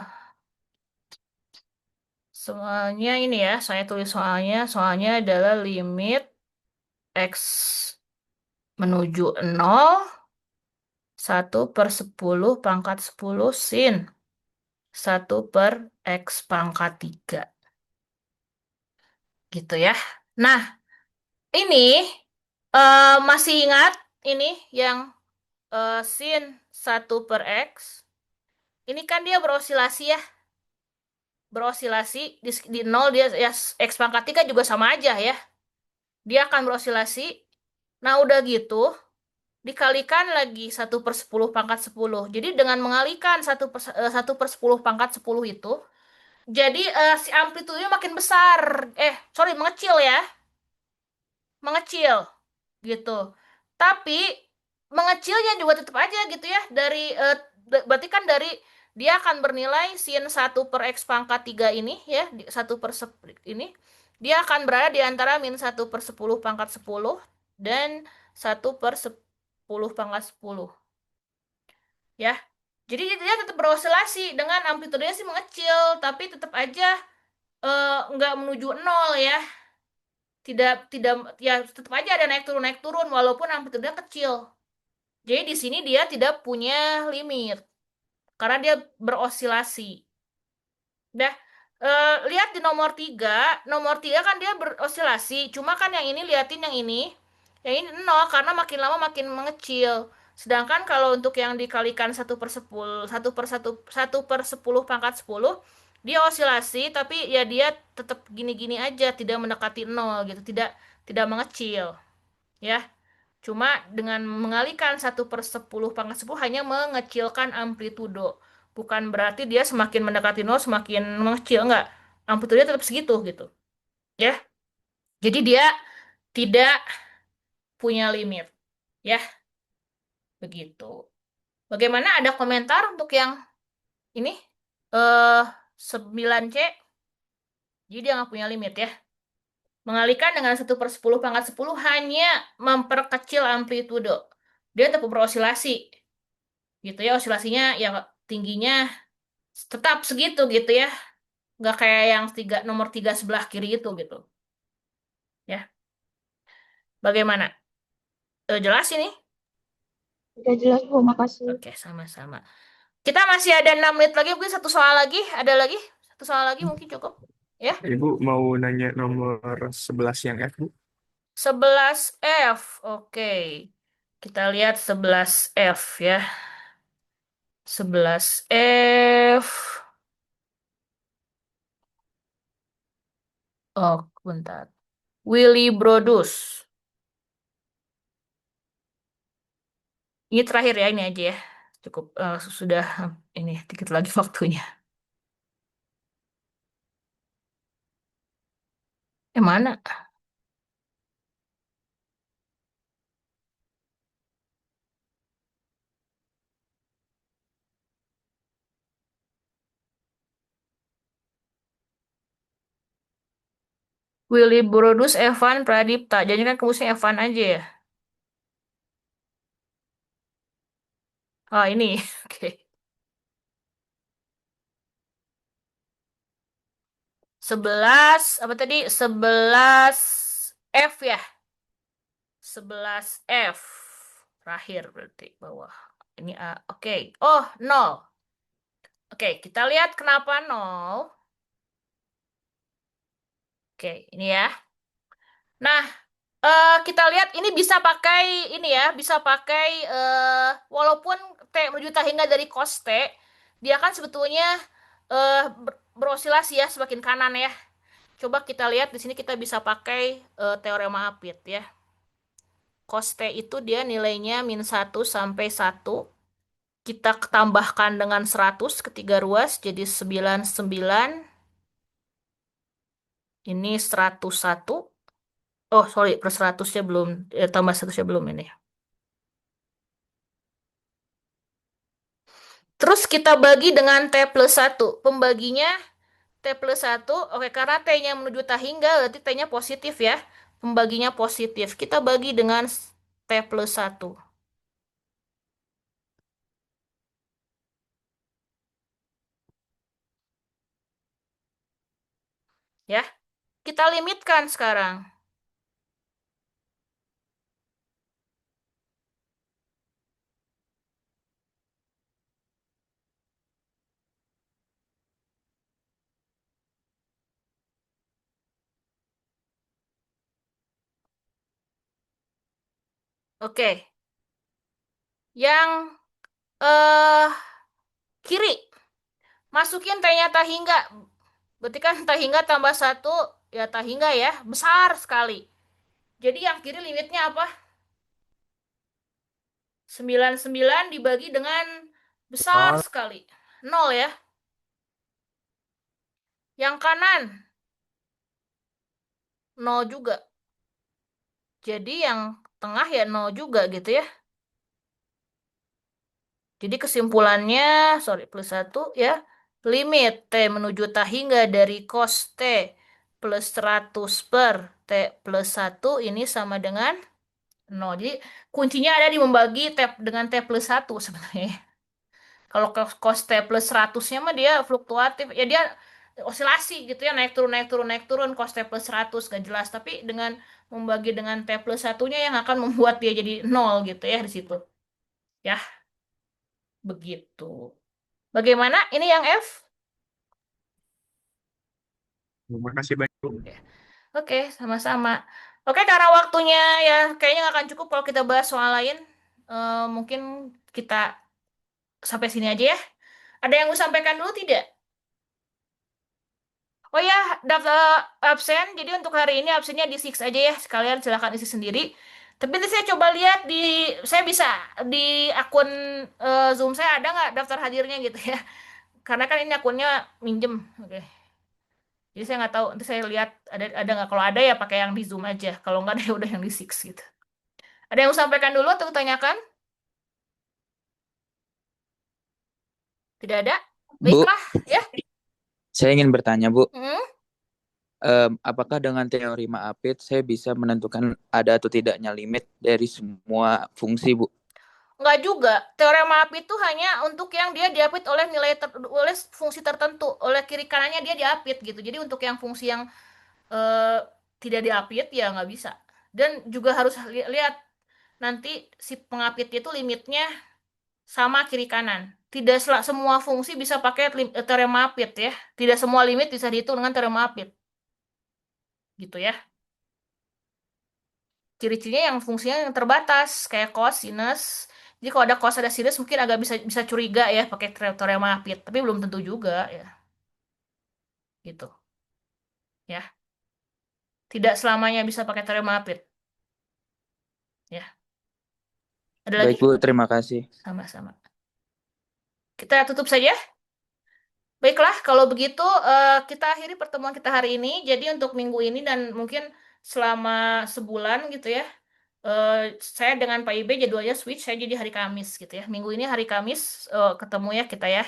soalnya ini ya, saya tulis soalnya adalah limit X menuju 0, 1/10 × 10 sin 1/X⁻3. Gitu ya. Nah, ini masih ingat ini yang sin 1/X. Ini kan dia berosilasi ya. Berosilasi di 0 dia ya, X⁻3 juga sama aja ya. Dia akan berosilasi. Nah, udah gitu dikalikan lagi 1/10 × 10. Jadi dengan mengalikan 1/10 × 10 itu, jadi si amplitudenya makin besar. Sorry, mengecil ya. Mengecil gitu. Tapi mengecilnya juga tetap aja gitu ya. Berarti kan dari dia akan bernilai sin 1/X⁻3 ini ya, 1/10 ini dia akan berada di antara -1/10 × 10 dan 1/10 × 10 ya. Jadi dia tetap berosilasi dengan amplitudenya sih mengecil, tapi tetap aja nggak menuju 0 ya. Tidak ya, tetap aja ada naik turun walaupun amplitudenya kecil. Jadi di sini dia tidak punya limit karena dia berosilasi. Dah, lihat di nomor 3 kan dia berosilasi. Cuma kan yang ini liatin yang ini 0 karena makin lama makin mengecil. Sedangkan kalau untuk yang dikalikan 1/10, 1/10 dia osilasi tapi ya dia tetap gini-gini aja, tidak mendekati 0 gitu, tidak mengecil, ya. Cuma dengan mengalihkan 1/10 × 10 hanya mengecilkan amplitudo. Bukan berarti dia semakin mendekati 0 semakin mengecil, enggak. Amplitudonya tetap segitu gitu. Ya. Jadi dia tidak punya limit. Ya, begitu. Bagaimana, ada komentar untuk yang ini? 9C. Jadi dia nggak punya limit ya. Mengalihkan dengan 1/10 × 10 hanya memperkecil amplitudo. Dia tetap berosilasi. Gitu ya, osilasinya yang tingginya tetap segitu gitu ya. Nggak kayak yang nomor 3 sebelah kiri itu gitu. Ya. Bagaimana? Jelas ini? Udah jelas, Bu. Makasih. Oke, sama-sama. Kita masih ada 6 menit lagi, mungkin satu soal lagi. Ada lagi? Satu soal lagi mungkin cukup. Ya. Ibu mau nanya nomor 11 yang F, Bu? 11F. Oke. Kita lihat 11F ya. 11F. Oh, bentar. Willy Brodus. Ini terakhir ya, ini aja ya. Cukup, sudah ini dikit lagi waktunya. Mana? Willy Brodus, Evan Pradipta. Jadi kan kamusnya Evan aja ya. Oh, ini. Oke. 11, apa tadi? 11F ya. 11F. Terakhir berarti bawah. Ini A. Oke. Oh, 0. Oke, kita lihat kenapa 0. Oke, ini ya. Nah, kita lihat ini bisa pakai ini ya, bisa pakai walaupun T menuju T hingga dari cos T, dia kan sebetulnya berosilasi ya semakin kanan ya. Coba kita lihat di sini kita bisa pakai teorema Apit ya. Cos T itu dia nilainya -1 sampai 1. Kita tambahkan dengan 100 ketiga ruas jadi 99. Ini 101. Oh, sorry, plus 100-nya belum, tambah 100-nya belum ini. Terus kita bagi dengan T plus 1. Pembaginya T plus 1. Oke, karena T-nya menuju T hingga, berarti T-nya positif ya. Pembaginya positif. Kita bagi dengan T plus 1. Ya, kita limitkan sekarang. Oke, yang kiri. Masukin T-nya T hingga. Berarti kan T hingga tambah 1, ya T hingga ya. Besar sekali. Jadi yang kiri limitnya apa? 99 dibagi dengan besar sekali. 0 ya. Yang kanan 0 juga. Jadi yang tengah ya 0 juga gitu ya. Jadi kesimpulannya, sorry, plus 1 ya. Limit T menuju T hingga dari cos T plus 100 per T plus 1 ini sama dengan 0. Jadi kuncinya ada di membagi T dengan T plus 1 sebenarnya. Kalau cos T plus 100-nya mah dia fluktuatif. Ya dia osilasi gitu ya, naik turun naik turun naik turun, cos T plus 100 gak jelas. Tapi dengan membagi dengan T plus 1-nya yang akan membuat dia jadi 0 gitu ya di situ. Ya, begitu. Bagaimana? Ini yang F? Terima kasih banyak, Bu. Oke, sama-sama. Oke, karena waktunya ya kayaknya nggak akan cukup kalau kita bahas soal lain. Mungkin kita sampai sini aja ya. Ada yang mau sampaikan dulu tidak? Oh ya, daftar absen. Jadi untuk hari ini absennya di Six aja ya. Sekalian silakan isi sendiri. Tapi nanti saya coba lihat saya bisa di akun Zoom saya ada nggak daftar hadirnya gitu ya. Karena kan ini akunnya minjem. Oke. Jadi saya nggak tahu. Nanti saya lihat ada nggak. Kalau ada ya pakai yang di Zoom aja. Kalau nggak ada ya udah yang di Six gitu. Ada yang mau sampaikan dulu atau tanyakan? Tidak ada? Bu, Baiklah ya. saya ingin bertanya, Bu. Hmm? Apakah dengan teori Apit saya bisa menentukan ada atau tidaknya limit dari semua fungsi, Bu? Nggak juga. Teorema Apit itu hanya untuk yang dia diapit oleh oleh fungsi tertentu. Oleh kiri kanannya dia diapit gitu. Jadi untuk yang fungsi yang eh, tidak diapit ya nggak bisa. Dan juga harus lihat nanti si pengapitnya itu limitnya sama kiri kanan. Tidak semua fungsi bisa pakai teorema Apit ya. Tidak semua limit bisa dihitung dengan teorema Apit. Gitu ya. ciri-cirinya yang fungsinya yang terbatas kayak cos, sinus. Jadi kalau ada cos ada sinus mungkin agak bisa bisa curiga ya pakai teorema Apit, tapi belum tentu juga ya. Gitu. Ya. Tidak selamanya bisa pakai teorema Apit. Ya. Ada lagi? Baik Bu, terima kasih. Sama-sama. Kita tutup saja. Baiklah, kalau begitu kita akhiri pertemuan kita hari ini. Jadi untuk minggu ini dan mungkin selama sebulan gitu ya, saya dengan Pak Ibe jadwalnya switch, saya jadi hari Kamis gitu ya. Minggu ini hari Kamis ketemu ya kita ya.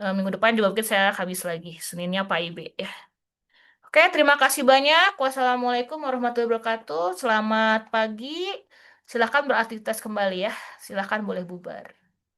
Minggu depan juga mungkin saya Kamis lagi, Seninnya Pak Ibe ya. Oke, terima kasih banyak. Wassalamualaikum warahmatullahi wabarakatuh. Selamat pagi. Silakan beraktivitas kembali ya. Silakan boleh bubar.